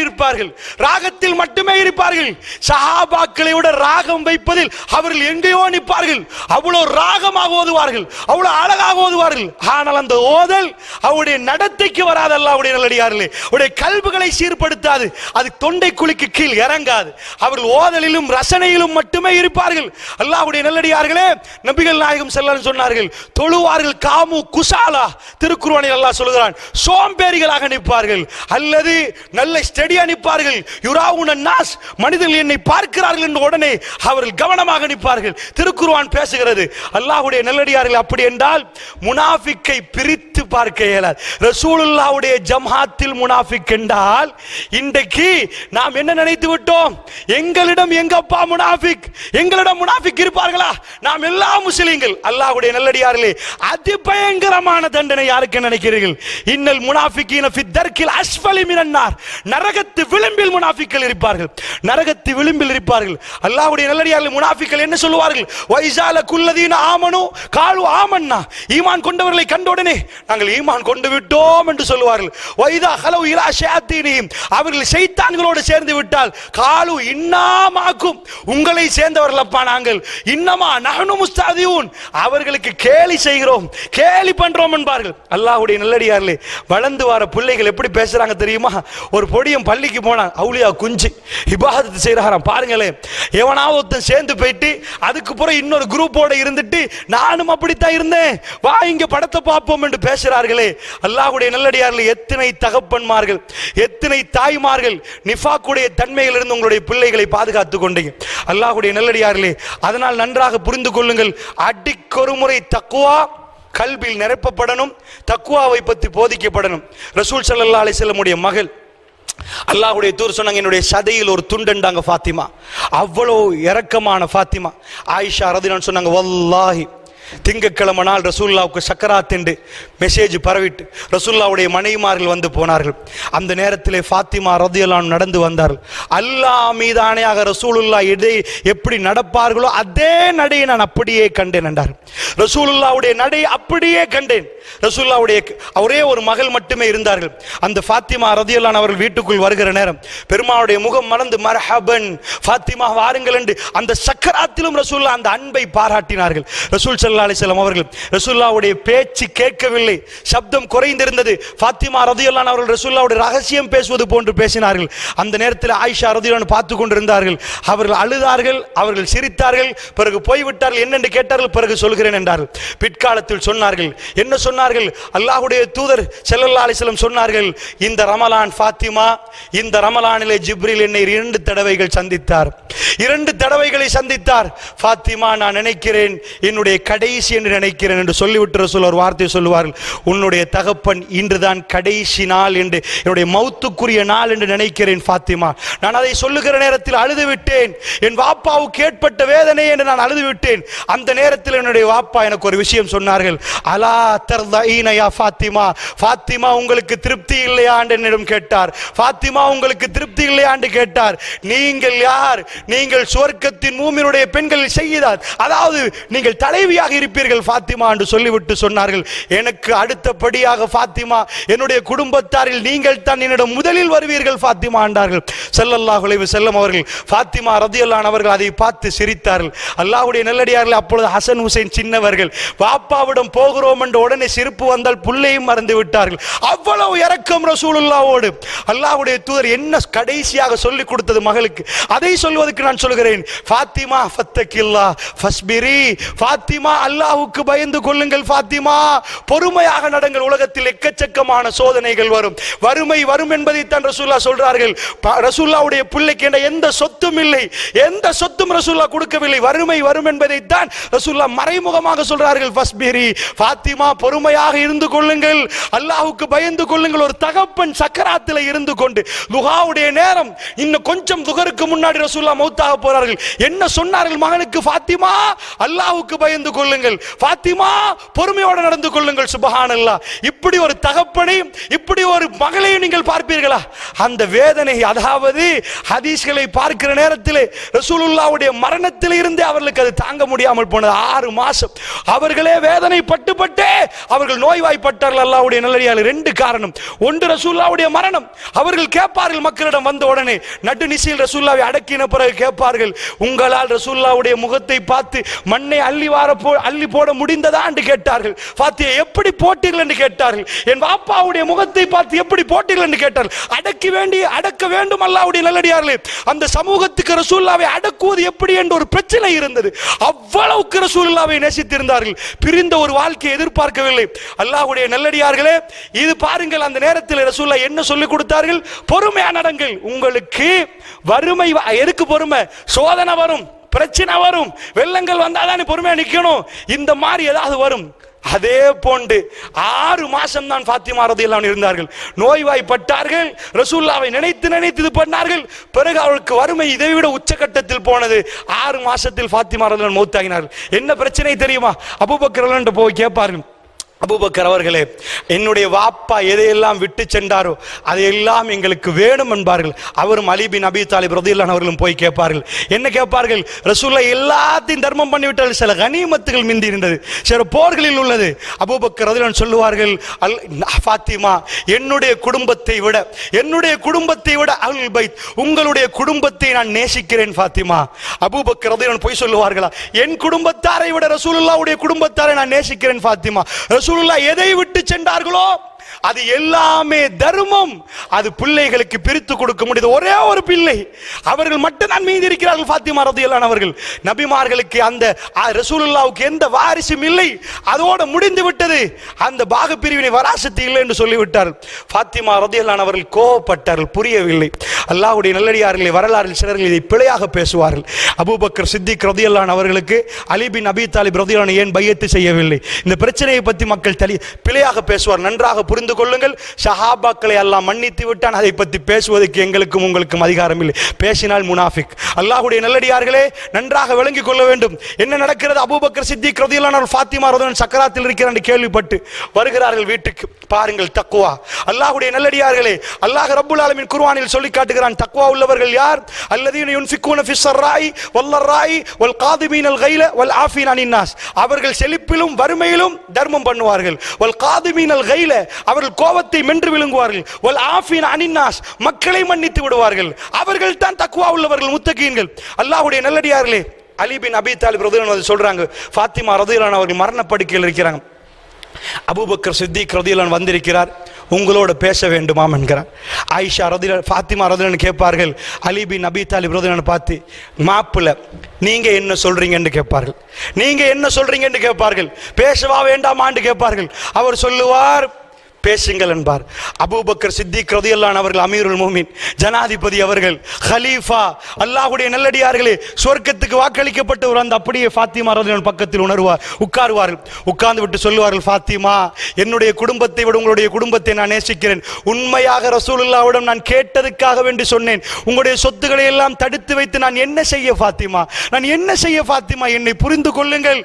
இருப்பார்கள், ராகத்தில் மட்டுமே இருப்பார்கள். சஹாபாக்களை விட ராகம் வைப்பதில் அவர்கள் எங்கேயோ நிற்பார்கள், அவ்வளவு ராகமாக ஓதுவார்கள், அவ்வளவு அழகாக ஓதுவார்கள். ஆனால் அந்த ஓதல் அவருடைய நடத்தைக்கு வராது. அல்லாஹ்வுடைய நல்லடியார்களே, அவருடைய கல்புகளை சீர்படுத்தாது, அது தொண்டை குழிக்கு கீழ் இறங்காது. அவர்கள் ஓதலிலும் ரசனையிலும் மட்டுமே இருப்பார்கள். அல்லாஹ்வுடைய நல்லடியார்களே, நபிகள் நாயகம் ஸல்லல்லாஹு அலைஹி வஸல்லம் சொன்னார்கள், தொழுவார்கள் காமு குசாலா, திருக்குர்ஆனில் அல்லாஹ் சொல்கிறான், சோம்பேறிகளாக நிற்பார்கள், அல்லது நல்ல ஸ்டெடியா நிற்பார்கள், யுராவுன நாஸ், மனிதர்கள் என்னை பார்க்கிறார்கள் என்ற உடனே அவர்கள் கவனமாக நிற்பார்கள். திருக்குர்ஆன் பேசுகிறது. அல்லாஹ்வுடைய நல்லடியார்கள், அப்படி என்றால் முனாஃபிக்கை பிரித்து பார்க்க இயலாது. ரசூலுல்லாஹ்வுடைய ஜமாத்தில் முனாஃபிக் என்றால் இன்றைக்கு நாம் என்ன நினைத்து விட்டோம், எங்களிடம் எங்கப்பா முனாஃபிக், எங்களிடம் முனாஃபிக் இருப்பார்களா, நாம் எல்லா முஸ்லிம்கள். அல்லாஹ்வுடைய நல்லடியார்களே, அதிபயங்கரமான தண்டனை யாருக்கு நினைக்கிறீர்கள், இன்னல் முனாஃபிகீன ஃபி தர்கில் அஸ்ஃபலி மினன் நார், நரகத்து விளிம்பில் முனாஃபிக்கள் இருப்பார்கள், நரகத்து விளிம்பில் இருப்பார்கள். அல்லாஹ்வுடைய நல்லடியார்களே, முனாஃபிக்கள் என்ன சொல்லுவார்கள், வைஸால குல்லதீன ஆமனு காலு ஆமன்னா, ஈமான் கொண்டவர்களை கண்ட உடனே நாங்கள் ஈமான் கொண்டு விட்டோம் என்று சொல்லுவார்கள். வைதா ஹலவு இலா ஷயாத்தீனிஹிம், அவர்கள் ஷைத்தான்களோடு சேர்ந்து விட்டால் காலு இன்னாமாக்கும், உங்களை சேர்ந்தவர்கள் அப்பா நாங்கள், இன்னமா நஹ்னு முஸ்தஹ்தியூன், அவர்களுக்கு கேலி செய்கிறோம், கேலி பண்றோம் என்பார்கள். அல்லாஹ்வுடைய நல்லடியார்களே, வளர்ந்து வர பிள்ளைகள் எப்படி பேசுறாங்க தெரியுமா, ஒரு பொடியும் பள்ளிக்கு போனான், அவுலியா குஞ்சு இபாதத் செய்றாராம், பாருங்களேன், எவனாவது ஒருத்தன் சேர்ந்து போயிட்டு அதுக்கு பிறகு இன்னொரு குரூப்போட இருந்துட்டு நானும் அப்படித்தான் இருந்தேன், வா இங்க படத்தை பார்ப்போம் என்று பேசுறார்களே. அல்லாஹ்வுடைய நல்லடியார்களே, எத்தனை தகப்பன்மார்கள், எத்தனை தாய்மார்கள் நிஃபாக்குடைய தன்மையில் இருந்து உங்களுடைய பிள்ளைகளை பாதுகாத்துக் கொண்டீங்க. அல்லாஹ்வுடைய நல்லடியார்களே, அதனால் நன்றாக புரிந்து கொள்ளுங்கள், அடிக்கொரு முறை தக்வா கல்பில் நிரப்பப்படணும், தக்வாவை பற்றி போதிக்கப்படணும். ரசூல் ஸல்லல்லாஹு அலைஹி வஸல்லம் உடைய மகள் அல்லாஹ்வுடைய தூதர் சொன்னாங்க, என்னுடைய சதையில் ஒரு துண்டண்டாங்க ஃபாத்திமா, அவ்வளோ இரக்கமான ஃபாத்திமா. ஆயிஷா ரதியல்லாஹு சொன்னாங்க, வல்லாஹி திங்கக்கிழமை நாள் ரசூலுல்லாவுக்கு சக்கராத் என்று மெசேஜ் பரவிட்டு ரசூலுல்லாவுடைய மனைவிமார்கள் வந்து போனார்கள். அந்த நேரத்திலே ஃபாத்திமா ரதியல்லாஹு நடந்து வந்தார்கள். அல்லாஹ் மீதானையாக ரசூலுல்லாஹ் எதை எப்படி நடப்பார்களோ அதே நடையை நான் அப்படியே கண்டேன் என்றார். ரசூலுல்லாவுடைய நடை அப்படியே கண்டேன். ரசூலுல்லாவுடைய ஒரே ஒரு மகள் மட்டுமே இருந்தார்கள். அந்த ஃபாத்திமா ரதியல்லாஹு அவர்கள் வீட்டுக்குள் வருகிற நேரம் பெருமாளுடைய முகம் மலர்ந்து மர்ஹபன் ஃபாத்திமா வாருங்கள் என்று அந்த சக்கராத்திலும் ரசூலுல்லாஹ் அந்த அன்பை பாராட்டினார்கள். ரசூல் ஸல்லல்லாஹு அலைஹி வஸல்லம் அவர்கள் ரசூலுல்லாஹ்வுடைய பேச்சு கேட்கவில்லை, சப்தம் குறைந்திருந்தது. ஃபாத்திமா ரதியல்லாஹு அவர்கள் ரசூலுல்லாஹ்வுடைய ரகசியம் பேசுவது போன்று பேசினார்கள். அந்த நேரத்தில் ஆயிஷா ரதியல்லாஹு பார்த்து கொண்டிருந்தார்கள். அவர்கள் அழுதார்கள், அவர்கள் சிரித்தார்கள், பிறகு போய்விட்டார்கள். என்னென்று கேட்டார்கள், பிறகு சொல்கிறேன் என்றார்கள். பிற்காலத்தில் சொன்னார்கள், என்ன சொன்னார்கள், அல்லாஹ்வுடைய தூதர் ஸல்லல்லாஹு அலைஹி வஸல்லம் சொன்னார்கள், இந்த ரமலான் ஃபாத்திமா, இந்த ரமலானிலே ஜிப்ரீல் என்னை 2 தடவைகள் சந்தித்தார், 2 தடவைகளை சந்தித்தார். ஃபாத்திமா, நான் நினைக்கிறேன் என்னுடைய கடை கடைசி என்று நினைக்கிறேன் என்று சொல்லிவிட்டு ரசூல் ஒரு வார்த்தை சொல்லுவார்கள், உன்னுடைய தகப்பன் இன்றுதான் கடைசி நாள் என்று, என்னுடைய மௌத்துக்குரிய நாள் என்று நினைக்கிறேன் ஃபாத்திமா. நான் அதை சொல்லுகிற நேரத்தில் அழுது விட்டேன். என் வாப்பாவுக்கு ஏற்பட்ட வேதனை என்று நான் அழுது விட்டேன். அந்த நேரத்தில் என்னுடைய வாப்பா எனக்கு ஒரு விஷயம் சொன்னார்கள், அலா தர்தஈன யா ஃபாத்திமா, ஃபாத்திமா உங்களுக்கு திருப்தி இல்லையா என்று என்னிடம் கேட்டார். ஃபாத்திமா உங்களுக்கு திருப்தி இல்லையா என்று கேட்டார். நீங்கள் யார்? நீங்கள் சுவர்க்கத்தின் மூமினுடைய பெண்கள் செய்தார், அதாவது நீங்கள் தலைவியாக இருப்பீர்கள் ஃபாத்திமா என்று சொல்லிவிட்டு சொன்னார்கள், எனக்கு அடுத்தபடியாக ஃபாத்திமா என்னுடைய குடும்பத்தாரில் நீங்கள் தான் என்னிடம் முதலில் வருவீர்கள் ஃபாத்திமா என்றார்கள் ஸல்லல்லாஹு அலைஹி வஸல்லம் அவர்கள். ஃபாத்திமா ரலியல்லாஹு அன்ஹா அவர்கள் அதை பார்த்து சிரித்தார்கள். அல்லாஹ்வுடைய நல்லடியார்கள் அப்பொழுது ஹசன் ஹுசைன் சின்னவர்கள். வாப்பாவிடம் போகிறோம் என்று உடனே சிரிப்பு வந்தால் புள்ளையும் மறந்து விட்டார்கள். அவ்வளவு இரக்கம் ரசூலுல்லாஹ்வோடு. அல்லாஹ்வுடைய தூதர் என்ன கடைசியாக சொல்லிக் கொடுத்தது மகளுக்கு, அதை சொல்வதற்கு நான் சொல்கிறேன். ஃபாத்திமா ஃபத்தகில்லா ஃபஸ்பிரி, ஃபாத்திமா அல்லாஹ்வுக்கு பயந்து கொள்ளுங்கள் ஃபாத்திமா, பொறுமையாக நடங்கள். உலகத்தில் எக்கச்சக்கமான சோதனைகள் வரும், வறுமை வரும் என்பதை தான் ரசூலுல்லாஹ் சொல்றார்கள். ரசூலுல்லாஹ்வுடைய பிள்ளைக்கு எந்த சொத்தும் இல்லை, எந்த சொத்தும் ரசூலுல்லாஹ் கொடுக்கவில்லை. வறுமை வரும் என்பதை தான் ரசூலுல்லாஹ் மறைமுகமாக சொல்றார்கள். ஃபஸ்பிரி, ஃபாத்திமா பொறுமையாக இருந்து கொள்ளுங்கள், அல்லாஹ்வுக்கு பயந்து கொள்ளுங்கள். ஒரு தகப்பன் சக்கராத்தில் இருந்து கொண்டு துஹாவுடைய நேரம், இன்னும் கொஞ்சம் துஹருக்கு முன்னாடி ரசூலுல்லாஹ் மௌத்தாக போறார்கள். என்ன சொன்னார்கள் மகனுக்கு? ஃபாத்திமா அல்லாஹ்வுக்கு பயந்து கொள்ளுங்கள், ஃபாத்திமா பொறுமையோடு நடந்து கொள்ளுங்கள். சுப்ஹானல்லாஹ். இப்படி ஒரு தகப்பனையும் இப்படி ஒரு மகளையும் நீங்கள் பார்ப்பீர்களா? அந்த வேதனை, அதாவது ஹதீஸ்களை பார்க்கிற நேரத்தில் ரசூலுல்லாஹ்வுடைய மரணத்தில் இருந்து அவர்களுக்கு அது தாங்க முடியாமல் போனது. 6 மாசம் அவர்களே வேதனை பட்டு பட்டே அவர்கள் நோய்வாய்ப்பட்டார்கள். அல்லாஹ்வுடைய நல்லடியார்கள். 2 காரணம். ஒன்று ரசூலுல்லாஹ்வுடைய மரணம். அவர்கள் கேட்பார்கள் மக்களிடம் வந்த உடனே, நடுநிசையில் ரசூலுல்லாஹ்வை அடக்கின பிறகு கேட்பார்கள், உங்களால் ரசூலுல்லாஹ்வுடைய முகத்தை பார்த்து மண்ணை அள்ளி போட முடிந்ததா என்று கேட்டார்கள். ஃபாத்திமா எப்படி போட்டீர்கள் என்று கேட்டார்கள். என் வாப்பாவுடைய முகத்தை பார்த்து எப்படி போட்டீர்கள் என்று கேட்டார்கள். அடக்க வேண்டும் அல்லாஹ்வுடைய நல்லடியார்களே. அந்த சமூகத்துக்கு ரசூலுல்லாஹ்வை அடக்குவது எப்படி என்ற ஒரு பிரச்சனை இருந்தது. அவ்வளவுக்கு ரசூலுல்லாஹ்வை நேசித்திருந்தார்கள். பிரிந்த ஒரு வாழ்க்கையை எதிர்பார்க்கவில்லை. அல்லாஹ்வுடைய நல்லடியார்களே, இது பாருங்கள், அந்த நேரத்தில் ரசூலுல்லாஹ் என்ன சொல்லிக் கொடுத்தார்கள்? பொறுமையா நடங்கள். உங்களுக்கு வறுமை, எதுக்கு பொறுமை? சோதனை வரும், பிரச்சனை வரும், வெள்ளங்கள் வந்தாதானே பொறுமையா நிக்கணும். இந்த மாதிரி ஏதாவது வரும். அதே போன்று 6 மாசம் தான் ஃபாத்திமா ரலியல்லாஹு அன்ஹா இருந்தார்கள். நோய்வாய்ப்பட்டார்கள். ரசூலுல்லாஹ்வை நினைத்து இது பண்ணார்கள். பிறகு அவருக்கு வறுமை இதைவிட உச்சகட்டத்தில் போனது. 6 மாசத்தில் ஃபாத்திமா ரலியல்லாஹு அன்ஹா மௌத்தாகினார்கள். என்ன பிரச்சனை தெரியுமா? அபூபக்கர் ரலியல்லாஹு அன்ஹு போய் கேட்பார்கள், அபூபக்கர் அவர்களே, என்னுடைய வாப்பா எதையெல்லாம் விட்டு சென்றாரோ அதையெல்லாம் எங்களுக்கு வேணும் என்பார்கள். அவரும் அலி பின் அபி தாலிப் ரலியல்லாஹு அவர்களும் போய் கேட்பார்கள். என்ன கேட்பார்கள்? ரசூலுல்லாஹ் எல்லாத்தையும் தர்மம் பண்ணிவிட்டார்கள், சில கனிமத்துகள் மிந்தி இருந்தது, சில போர்களில் உள்ளது. அபூபக்கர் ரலியல்லாஹு அன்ஹு சொல்லுவார்கள், ஃபாத்திமா என்னுடைய குடும்பத்தை விட அஹ்லுல் பைத், உங்களுடைய குடும்பத்தை நான் நேசிக்கிறேன் ஃபாத்திமா. அபூபக்கர் ரலியல்லாஹு அன்ஹு போய் சொல்லுவார்களா? என் குடும்பத்தாரை விட ரசூலுல்லாஹ்வுடைய குடும்பத்தாரை நான் நேசிக்கிறேன் ஃபாத்திமா. ரசூலுல்லாஹ் எதை விட்டு சென்றார்களோ அது எல்லாமே தர்மம். அது பிள்ளைகளுக்கு பிரித்து கொடுக்க முடியாது. ஒரே ஒரு பிள்ளை, அவர்கள் மட்டும் தான் மீதி இருக்கிறார்கள் ஃபாத்திமா ரலியல்லாஹு அன்ஹா அவர்கள். நபிமார்களுக்கு அந்த ரசூலுல்லாஹ்வுக்கு எந்த வாரிசும் இல்லை, அதோடு முடிந்து விட்டது. அந்த பாகப்பிரிவினை வராசத்து இல்லை என்று சொல்லிவிட்டார். ஃபாத்திமா ரலியல்லாஹு அன்ஹா அவர்கள் கோபப்பட்டார்கள், புரியவில்லை. அல்லாஹ்வுடைய நல்லடியார்களை வரலாற்றில் சிலர்கள் இதை பிழையாக பேசுவார்கள். அபூபக்கர் சித்திக் ரலியல்லாஹு அன்ஹு அவர்களுக்கு அலி பின் அபி தாலிப் ரலியல்லாஹு அன்ஹு ஏன் பையத்து செய்யவில்லை? இந்த பிரச்சனையை பற்றி மக்கள் பிழையாக பேசுவார். நன்றாக புரிந்து கொள்ளுங்கள். ஸஹாபாக்களை அல்லாஹ் மன்னித்து விட்டான். அதை பற்றி பேசுவதற்கு எங்களுக்கும் உங்களுக்கும் அதிகாரம் இல்லை. பேசினால் முனாஃபிக். அல்லாஹ்வுடைய நல்லடியார்களே, நன்றாக விளங்கிக் கொள்ள வேண்டும் என்ன நடக்கிறது. அபூபக்கர் சித்திக் ரலியல்லாஹு அன்ஹு ஃபாத்திமா ரலியல்லாஹு அன்ஹா சக்கராத்தில் இருக்கிறார் என்று கேள்விப்பட்டு வருகிறார்கள் வீட்டுக்கு. பாருங்கள் தக்வா. அல்லாஹ்வுடைய நல்லடியார்களே, அல்லாஹ் ரப்புல் ஆலமீன் குர்ஆனில் சொல்லி காட்டுகிறான், தக்வா உள்ளவர்கள் யார்? அல்லதீன யுன்ஃபிகூன ஃபிஸ் ஸர்ராஇ வல்லர்ராஇ வல் காதிமீனல் கைல வல் ஆஃபீன அனின் நாஸ். அவர்கள் செழிப்பிலும் வறுமையிலும் தர்மம் பண்ணுவார்கள். வல் காதிமீனல் கைல, அவர்கள் கோபத்தை மென்று விழுங்குவார்கள். வல் ஆஃபீன அனின் நாஸ், மக்களை மன்னித்து விடுவார்கள். அவர்கள் தான் தக்வா உள்ளவர்கள், முத்தகீன்கள். அல்லாஹ்வுடைய நல்லடியார்களே, அலி பின் அபி தாலிப் ரலியல்லாஹு அன்ஹு சொல்றாங்க, ஃபாத்திமா ரலியல்லாஹு அன்ஹா அவர்கள் மரண படுக்கையில் இருக்கிறாங்க. அபூபக்கர் சித்திக் ரலியல்லாஹு அன்ஹு வந்திருக்கிறார், உங்களோட பேச வேண்டுமாம் என்கிறார். ஆயிஷா ரலியல்லாஹு ஃபாத்திமா ரலியல்லாஹு அன்ஹா கேட்பார்கள், அலி பின் அபி தாலிப் ரலியல்லாஹு அன்ஹு பார்த்து, மாப்பிள்ள நீங்க என்ன சொல்றீங்கன்னு கேட்பார்கள். நீங்க என்ன சொல்றீங்கன்னு கேட்பார்கள். பேசவா வேண்டாமான்னு கேட்பார்கள். அவர் சொல்லுவார், பேசுங்கள் என்பார். அபூபக்கர் சித்திக் ரலியல்லாஹு அன்ஹு அவர்கள் அமீருல் முஃமினீன், ஜனாதிபதி அவர்கள், கலீஃபா, அல்லாஹ்வுடைய நல்லடியார்களே, சொர்க்கத்துக்கு வாக்களிக்கப்பட்டவர் அந்த அப்படியே ஃபாத்திமா ரலியல்லாஹு அன்ஹா பக்கத்தில் உட்காருவார்கள். உட்கார்ந்து விட்டு சொல்லுவார்கள், ஃபாத்திமா, என்னுடைய குடும்பத்தை விட உங்களுடைய குடும்பத்தை நான் நேசிக்கிறேன். உண்மையாக ரசூலுல்லாஹ்விடம் நான் கேட்டதுக்காக வேண்டி சொன்னேன். உங்களுடைய சொத்துக்களை எல்லாம் தடுத்து வைத்து நான் என்ன செய்ய ஃபாத்திமா, நான் என்ன செய்ய ஃபாத்திமா, என்னை புரிந்து கொள்ளுங்கள்,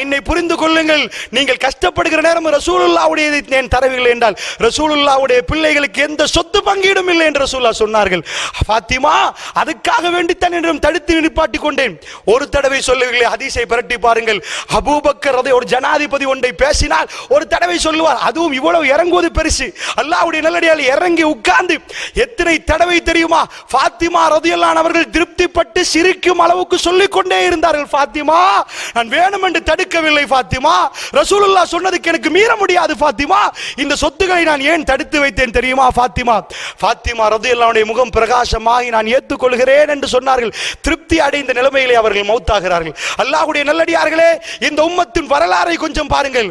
என்னை புரிந்து கொள்ளுங்கள். நீங்கள் கஷ்டப்படுகிற நேரம் ரசூலுல்லாஹ்வுடைய நான் தரவில்லை என்றால் ரசூலுல்லாஹ்வுடைய பிள்ளைகளுக்கு எந்த சொத்து பங்கீடும் இல்லை என்று ரசூலுல்லாஹ் சொன்னார்கள். ஃபாத்திமா, அதுக்காக வேண்டித்தான் என்றும் தடுத்து நிப்பாட்டி கொண்டேன். ஒரு தடவை சொல்லவில்லை. ஹதீஸை பிரட்டி பாருங்கள். அபூபக்கர் ஒரு ஜனாதிபதி ஒன்றை பேசினால் ஒரு தடவை சொல்லுவார். அதுவும் இவ்வளவு இறங்குவது பெருசு. அல்லாஹ்வுடைய நல்லடியார்கள் இறங்கி உட்கார்ந்து எத்தனை தடவை தெரியுமா ஃபாத்திமா ரலியல்லாஹு அன்ஹா அவர்கள் திருப்திப்பட்டு சிரிக்கும் அளவுக்கு சொல்லிக் கொண்டே இருந்தார்கள். ஃபாத்திமா, நான் வேணுமென்று தடுக்கவில்லை ஃபாத்திமா, ரசூலுல்லாஹ் சொன்னதுக்கு எனக்கு மீற முடியாது ஃபாத்திமா, இந்த சொத்துக்களை நான் ஏன் தடுத்து வைத்தேன் தெரியுமா ஃபாத்திமா. ஃபாத்திமா ரலியல்லாஹு அன்ஹா முகம் பிரகாசமாகி நான் ஏற்றுக்கொள்கிறேன் என்று சொன்னார்கள். திருப்தி அடைந்த நிலைமையிலே அவர்கள் மௌத்தாகிறார்கள். அல்லாஹ்வுடைய நல்லடியார்களே, இந்த உம்மத்தின் வரலாறை கொஞ்சம் பாருங்கள்.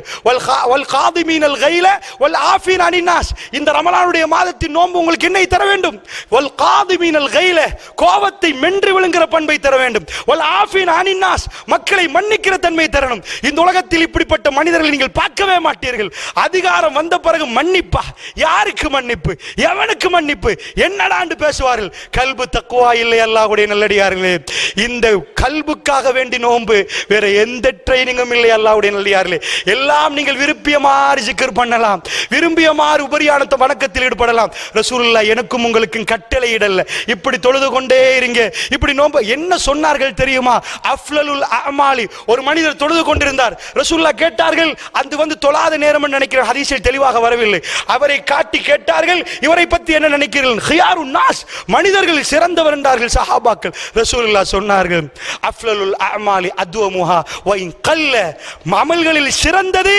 வல் காதிமீனல் கைல வல் ஆஃபீன அனின் நாஸ். இந்த ரமலானுடைய மாதத்தின் நோன்பு உங்களுக்கு என்ன தர வேண்டும்? வல் காதிமீனல் கைல, கோபத்தை மென்று விழுங்குற பண்பை தர வேண்டும். வல் ஆஃபீன அனின் நாஸ், மக்களை மன்னிக்கிற தன்மை தரணும். இந்த உலகத்தில் இப்படிப்பட்ட மனிதர்களை நீங்கள் பார்க்கவே மாட்டீர்கள். அதிகாரம் வந்த பிறகு மன்னிப்பா, யாருக்கு மன்னிப்பு, எவனுக்கு மன்னிப்பு, என்னடாண்டு பேசுவார்கள். கல்பு தக்குவா இல்லை. அல்லாஹ்வுடைய நல்லடியார்களே, இந்த கல்புக்காக வேண்டி நோன்பு, வேற எந்த ட்ரைனிங்கும் இல்லை. அல்லாஹ்வுடைய நல்லடியார்களே, எல்லாம் நீங்கள் விரும்பிய மாதிரி ஜிக்ர் பண்ணலாம், விரும்பிய மாதிரி உபரியான வணக்கத்தில் ஈடுபடலாம். ரசூலுல்லாஹ் எனக்கும் உங்களுக்கும் கட்டளை இடல்ல, இப்படி தொழுது கொண்டே இருங்க, இப்படி நோன்பு. என்ன சொன்னார்கள் தெரியுமா? அஃலலுல் அமாலி. ஒரு மனிதர் தொழுது கொண்டிருந்தார். ரசூலுல்லாஹ் கேட்டார்கள், அது தொழாத நேரம் நினைக்கிற ஹதீஸில் தெளிவாக வரவில்லை. அவரை காட்டி கேட்டார்கள், இவரை பற்றி என்ன நினைக்கிறீர்கள்? ஹியாருன் நாஸ், மனிதர்கள் சிறந்தவர் என்றார்கள் சஹாபாக்கள். ரசூலுல்லாஹ் சொன்னார்கள், அஃலலுல் அமாலி அத்வமுஹா வ இன் கல்ல, அமல்களில் சிறந்தது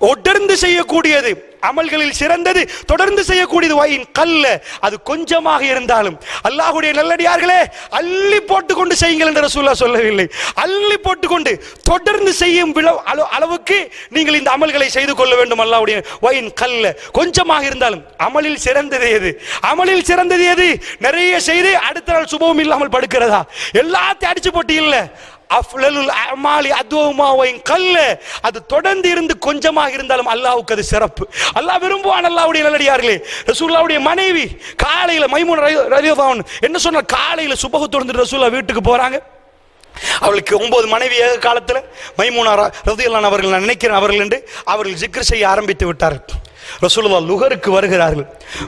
தொடர்ந்து செய்யக்கூடியது, அமல்களில் சிறந்தது தொடர்ந்து செய்யக்கூடியது. வயின் கல்ல, அது கொஞ்சமாக இருந்தாலும். அல்லாஹ்வுடைய நல்லடியார்களே, அள்ளி போட்டுக்கொண்டு செய்யுங்கள் என்று ரசூலுல்லாஹ் சொல்லவில்லை. அள்ளி போட்டுக்கொண்டு தொடர்ந்து செய்யும் அளவுக்கு நீங்கள் இந்த அமல்களை செய்து கொள்ள வேண்டும். அல்லாஹ்வுடைய வயின் கல்ல, கொஞ்சமாக இருந்தாலும். அமலில் சிறந்தது எது? அமலில் சிறந்தது எது? நிறைய செய்து அடுத்த நாள் சுபம் இல்லாமல் படுக்கிறதா? எல்லாத்தையும் அடிச்சு போட்டு இல்ல. அஃலலுல் அமாலி அத்வமா வ இன் கல்ல, அது தொடர்ந்து இருந்து கொஞ்சமாக இருந்தாலும் அல்லாஹ்வுக்கு அது சிறப்பு. அல்லாஹ் விரும்புவான். அல்லாஹ்வுடைய நல்லடியார்களே, ரசூலுல்லாஹ்வுடைய மனைவி காலையில மைமூனா ரலியல்லாஹு அன்ஹா என்ன சொன்னா, காலையில சுபஹ் தொழுது ரசூலுல்லாஹ் வீட்டுக்கு போறாங்க. அவளுக்கு 9 மனைவி ஏக காலத்தில். மைமூனா ரலியல்லாஹு அன்ஹா அவர்கள், நான் நினைக்கிறேன் அவர்கள் என்று, அவர்கள் ஜிக்ர் செய்ய ஆரம்பித்து விட்டார்கள். ரசூலுல்லாஹ் லுஹருக்கு வருகிறார்கள்.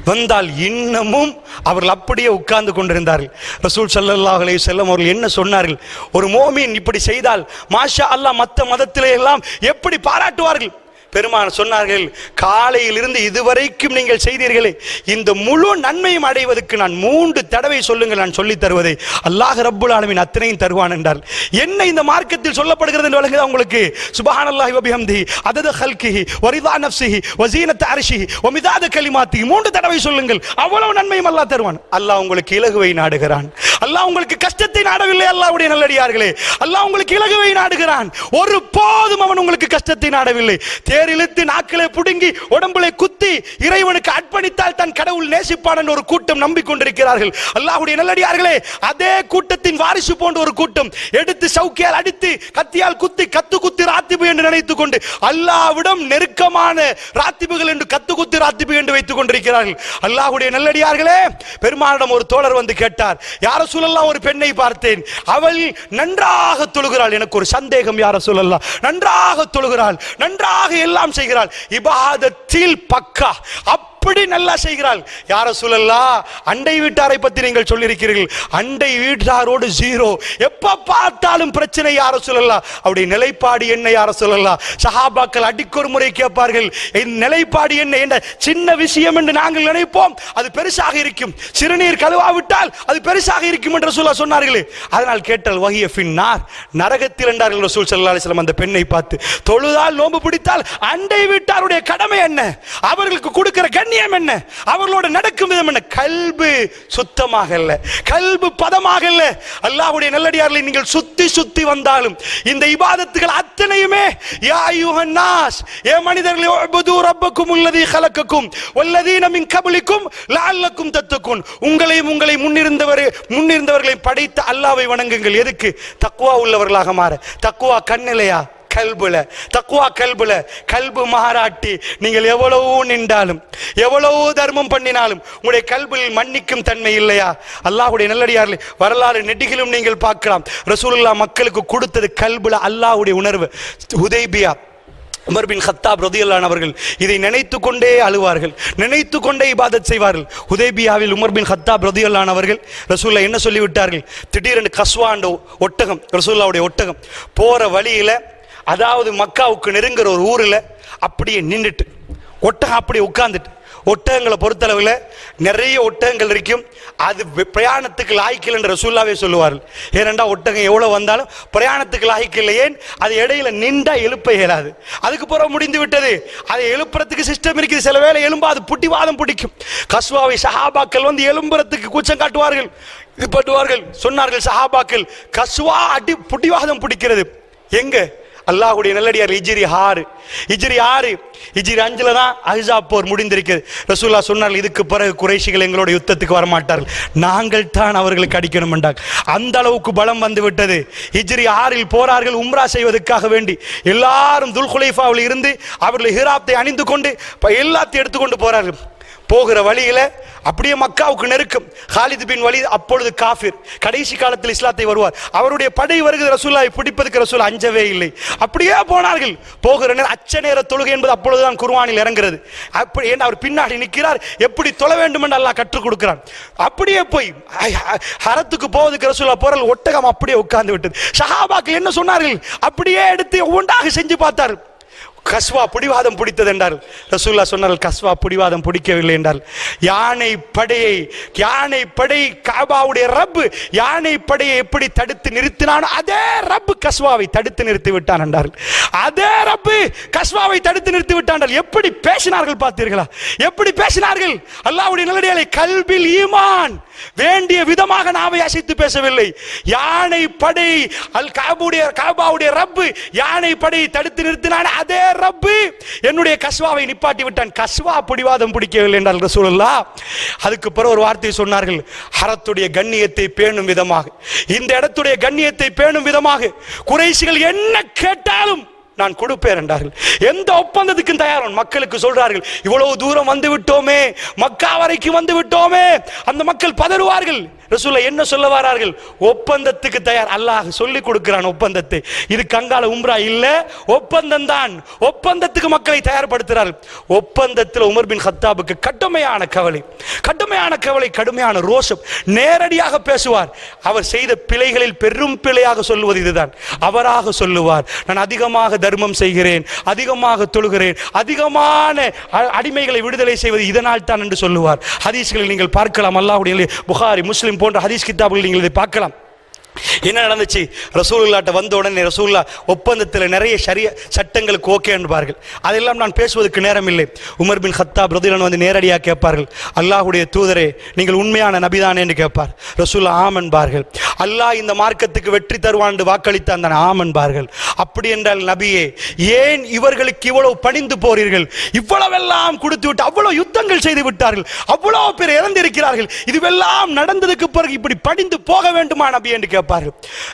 வந்தால் இன்னமும் அவர்கள் அப்படியே உட்கார்ந்து கொண்டிருந்தார்கள். ரசூல் ஸல்லல்லாஹு அலைஹி வஸல்லம் அவர்கள் என்ன சொன்னார்கள்? ஒரு மோமின் இப்படி செய்தால் மாஷா அல்லாஹ் மற்ற மதத்திலே எல்லாம் எப்படி பாராட்டுவார்கள். பெருமான் சொன்னார்கள், காலையில் இருந்து இதுவரைக்கும் நீங்கள் செய்தீர்களே, இந்த முழு நன்மையும் அடைவதற்கு நான் 3 தடவை சொல்லுங்கள், நான் சொல்லி தருவதை அல்லாஹ் ரப்புல் ஆலமீன் அத்தனையும் தருவான் என்றார். என்ன இந்த மார்க்கத்தில் சொல்லப்படுகிறது என்று வழங்குதா உங்களுக்கு? சுப்ஹானல்லாஹி வ பிஹம்திஹி அதத ஹல்கிஹி வ ரிதா நஃப்ஸிஹி வ ஸீனத அர்ஷிஹி வ மிதாத கலிமாத்திஹி. 3 தடவை சொல்லுங்கள், அவ்வளவு நன்மையும் அல்லாஹ் தருவான். அல்லாஹ் உங்களுக்கு இலகுவை நாடுகிறான். அல்லாஹ் உங்களுக்கு கஷ்டத்தை நாடவில்லை. அல்லாஹ்வுடைய நல்லடியார்களே, அல்லாஹ் உங்களுக்கு இலகுவை நாடுகிறான். ஒரு போதும் அவன் உங்களுக்கு கஷ்டத்தை நாடவில்லை. தேரிழுத்து நாக்களை புடுங்கி உடம்புல குத்தி இறைவனுக்கு அர்ப்பணித்தால் தன் கடவுள் நேசிப்பான் என்று ஒரு கூட்டம் நம்பிக்கொண்டிருக்கிறார்கள். அல்லாஹ்வுடைய நல்லடியார்களே, அதே கூட்டத்தின் வாரிசு போன்ற ஒரு கூட்டம் எடுத்து சவுக்கியால் அடித்து கத்தியால் குத்தி குத்தி ராத்திபு என்று நினைத்துக் கொண்டு அல்லாஹ்விடம் நெருக்கமான ராத்திபுகள் என்று குத்தி ராத்திபு என்று வைத்துக் கொண்டிருக்கிறார்கள். அல்லாஹ்வுடைய நல்லடியார்களே, பெருமானிடம் ஒரு தோழர் வந்து கேட்டார், யா ரசூலல்லாஹ், ஒரு பெண்ணை பார்த்தேன், அவள் நன்றாக தொழுகிறாள், எனக்கு ஒரு சந்தேகம் யா ரசூலல்லாஹ், நன்றாக தொழுகிறாள், நன்றாக எல்லாம் செய்கிறாள், இபாதத்தில் பக்கா, அப்படி நல்லா செய்கிறாள். யா ரசூலல்லாஹ், அண்டை வீட்டாரை பற்றி நீங்கள் சொல்லியிருக்கிறீர்கள், அண்டை வீட்டாரோடு 0, எப்ப பார்த்தாலும் பிரச்சனை யா ரசூலல்லாஹ், அவருடைய நிலைப்பாடு என்ன யா ரசூலல்லாஹ்? சஹாபாக்கள் அடிக்கொரு முறை கேட்பார்கள், இந்த நிலைப்பாடு என்ன? என்ற சின்ன விஷயம் என்று நாங்கள் நினைப்போம், அது பெருசாக இருக்கும். சிறுநீர் கழுவாவிட்டால் அது பெருசாக இருக்கும் என்று ரசூலுல்லாஹ் சொன்னார்களே, அதனால் கேட்டால் வஹிய ஃபின்னார், நரகத்தில் என்றார்கள் ரசூல் ஸல்லல்லாஹு அலைஹி வஸல்லம். அந்த பெண்ணை பார்த்து, தொழுதால் நோன்பு பிடித்தால் அண்டை வீட்டாருடைய கடமை என்ன? அவர்களுக்கு கொடுக்கிற கண்ணியம் என்ன, அவர்களோட நடக்கும் விதம் என்ன? கல்பு சுத்தமாக இல்ல, கல்பு பதமாக இல்ல. அல்லாஹ்வுடைய நல்லடியார்களை நீங்கள் சுத்தி சுத்தி வந்தாலும் இந்த இபாதத்துகள் அத்தனையுமே யா அய்யுஹன் நாஸ், ஏ மனிதர்களே, உஅ்புது ரப்பக்கும் அல்லதீ கலக்கக்கும் வல்லதீன மின் கப்லிக்கும் லஅல்லக்கும் தத்தகுன், உங்களையும் உங்களை முன்னிருந்தவர்களை படைத்த அல்லாஹ்வை வணங்குங்கள். எதுக்கு? தக்வா உள்ளவர்களாக மாற. தக்வா கண்ணிலையா? கல்புல. தக்வா கல்புல. கல்பு மாறாட்டி நீங்கள் எவ்வளவு நின்றாலும் எவ்வளவு தர்மம் பண்ணினாலும் உங்களுடைய கல்பில் மன்னிக்கும் தன்மை இல்லையா? அல்லாஹ்வுடைய நல்லடியார்களே, வரலாறு நெடுகிலும் நீங்கள் பார்க்கலாம். ரசூலுல்லாஹ் மக்களுக்கு கொடுத்தது கல்புல அல்லாஹ்வுடைய உணர்வு. ஹுதைபியா, உமர் பின் கத்தாப் ரலியல்லாஹு அன்ஹு அவர்கள் இதை நினைத்துக் கொண்டே அழுவார்கள், நினைத்துக் கொண்டே இபாதத் செய்வார்கள். ஹுதைபியாவில் உமர் பின் கத்தாப் ரலியல்லாஹு அன்ஹு அவர்கள் ரசூலுல்லாஹ் என்ன சொல்லிவிட்டார்கள்? திடீரென்று கஸ்வாண்ட ஒட்டகம், ரசூலுல்லாஹ்வுடைய ஒட்டகம் போற வழியில, அதாவது மக்காவுக்கு நெருங்குற ஒரு ஊர்ல அப்படியே நின்றுட்டு, ஒட்டகம் அப்படியே உட்கார்ந்துட்டு. ஒட்டகங்களை பொறுத்தளவில் நிறைய ஒட்டகங்கள் இருக்கும், அது பிரயாணத்துக்கு லாய்க்கில் என்று ரசூலுல்லாஹ்வே சொல்லுவார்கள். ஏனென்றா ஒட்டகம் எவ்வளவு வந்தாலும் பிரயாணத்துக்கு லாய்க்கில்லை. ஏன்? அது இடையில நின்றா எழுப்ப இயலாது, அதுக்கு பிறகு முடிந்து விட்டது. அதை எழுப்புறதுக்கு சிஸ்டம் இருக்குது, சில வேளை எழும்பாது, புட்டிவாதம் பிடிக்கும். கஸ்வாவை சஹாபாக்கள் வந்து எழும்புறதுக்கு கூச்சம் காட்டுவார்கள், இது பண்ணுவார்கள். சொன்னார்கள் சஹாபாக்கள், கஸ்வா அடி புட்டிவாதம் பிடிக்கிறது. எங்க? அல்லாஹ்வுடைய நல்லடியார் ஹிஜ்ரி 6, ஹிஜ்ரி 5 தான் அஹ்ஸாப் போர் முடிந்திருக்கிறது. ரசூலுல்லாஹ் சொன்னார்கள், இதுக்கு பிறகு குறைஷிகள் எங்களோட யுத்தத்துக்கு வரமாட்டார்கள், நாங்கள் தான் அவர்களுக்கு அடிக்கணும் என்றார். அந்த அளவுக்கு பலம் வந்து விட்டது. ஹிஜ்ரி 6 போறார்கள் உம்ரா செய்வதற்காக வேண்டி. எல்லாரும் துல்குலைஃபாவில் இருந்து அவர்கள் ஹிராத்தை அணிந்து கொண்டு எல்லாத்தையும் எடுத்துக்கொண்டு போறார்கள். போகிற வழியில அப்படியே மக்காவுக்கு நெருக்கம். காலித் பின் வலீத் அப்பொழுது காஃபிர், கடைசி காலத்தில் இஸ்லாத்தை வருவார். அவருடைய படை வருகிறது, ரசூலுல்லாஹை பிடிப்பதற்கு ரசூலுல்லாஹ் அஞ்சவே இல்லை. அப்படியே போனார்கள். போகிற நேரம் அச்ச நேர தொழுகை என்பது அப்பொழுதுதான் குர்ஆனில் இறங்குறது. அப்படி ஏன் அவர் பின்னாடி நிற்கிறார், எப்படி தொழ வேண்டும் என்று அல்லாஹ் கற்றுக் கொடுக்கிறான். அப்படியே போய் ஹரத்துக்கு போவதற்கு ரசூலுல்லாஹ் போறார்கள், ஒட்டகம் அப்படியே உட்கார்ந்து விட்டது. சஹாபாக்கள் என்ன சொன்னார்கள்? அப்படியே எடுத்து ஒவ்வொன்றாக செஞ்சு பார்த்தார்கள். கஸ்வா பிடிவாதம் பிடித்தது என்றார்கள். ரசூலுல்லாஹ் சொன்னார்கள், கஸ்வா பிடிவாதம் பிடிக்கவில்லை என்றார்கள். யானை படை காபாவுடைய ரப்பு யானை படையை எப்படி தடுத்து நிறுத்தினானோ அதே ரப்பு கஸ்வாவை தடுத்து நிறுத்தி விட்டான் என்றார்கள். அதே ரப்பு கஸ்வாவை தடுத்து நிறுத்தி விட்டான். எப்படி பேசினார்கள் பார்த்தீர்களா? எப்படி பேசினார்கள்? அல்லாஹ்வுடைய நல்லடியார்களே, கல்பில் ஈமான் வேண்டிய விதமாக நாவை அசைத்து பேசவில்லை. யானை படை காபாவுடைய ரப்பு யானை படையை தடுத்து நிறுத்தினான், அதே ரப்பு என்னுடைய கஸ்வாவை நிப்பாட்டி விட்டான். கஸ்வா பிடிவாதம் பிடிக்கவில்லை என்றால் ரசூலுல்லாஹ். அதுக்கு பிறகு ஒரு வார்த்தை சொன்னார்கள், ஹரத்துடைய கண்ணியத்தை பேணும் விதமாக, இந்த இடத்துடைய கண்ணியத்தை பேணும் விதமாக குறைஷிகள் என்ன கேட்டாலும் நான் கொடுப்பேன் என்றார்கள். எந்த ஒப்பந்தத்துக்கும் தயார். மக்களுக்கு சொல்றார்கள், இவ்வளவு தூரம் வந்து விட்டோமே, மக்கா வரைக்கும் வந்து விட்டோமே. அந்த மக்கள் பதறுவார்கள். ரசூலுல்லாஹ் என்ன சொல்ல வரார்கள்? ஒப்பந்தத்துக்கு தயார். அல்லாஹ் சொல்லி கொடுக்கிறான் ஒப்பந்தத்தை. இது கங்கால உம்ரா இல்ல, ஒப்பந்தம் தான். ஒப்பந்தத்துக்கு மக்களை தயார்படுத்துறார்கள். ஒப்பந்தத்தில் உமர் பின் கத்தாபுக்கு கடுமையான கவலை, கடுமையான ரோஷம். நேரடியாக பேசுவார். அவர் செய்த பிழைகளில் பெரும் பிழையாக சொல்லுவது இதுதான். அவராக சொல்லுவார், நான் அதிகமாக தர்மம் செய்கிறேன், அதிகமாக தொழுகிறேன், அதிகமான அடிமைகளை விடுதலை செய்வது இதனால் தான் என்று சொல்லுவார். ஹதீஸ்களில் நீங்கள் பார்க்கலாம். அல்லாஹ்வுடைய புகாரி, முஸ்லிம் போன்ற ஹதீஸ் கிதாபுகளில் நீங்கள் இதை பார்க்கலாம். என்ன நடந்துச்சு? ரசூலுல்லாஹ்ட்ட வந்த உடனே ரசூலுல்லாஹ் ஒப்பந்தத்தில் நிறைய சட்டங்களுக்கு ஓகே என்பார்கள். அதெல்லாம் நான் பேசுவதற்கு நேரம் இல்லை. உமர் பின் கத்தாப் ரலியல்லாஹு வந்து நேரடியாக கேட்பார்கள், அல்லாஹ்வுடைய தூதரே, நீங்கள் உண்மையான நபிதானே என்று கேட்பார். ரசூலுல்லாஹ் ஆம் என்பார்கள். அல்லாஹ் இந்த மார்க்கத்துக்கு வெற்றி தருவான் என்று வாக்களித்தான் தான் ஆம் என்பார்கள். அப்படி என்றால் நபியே, ஏன் இவர்களுக்கு இவ்வளவு பணிந்து போறீர்கள்? இவ்வளவெல்லாம் கொடுத்து விட்டு அவ்வளவு யுத்தங்கள் செய்து விட்டார்கள், அவ்வளவு பேர் இறந்திருக்கிறார்கள், இதுவெல்லாம் நடந்ததுக்கு பிறகு இப்படி பணிந்து போக வேண்டுமா நபி என்று கேட்பார்கள்.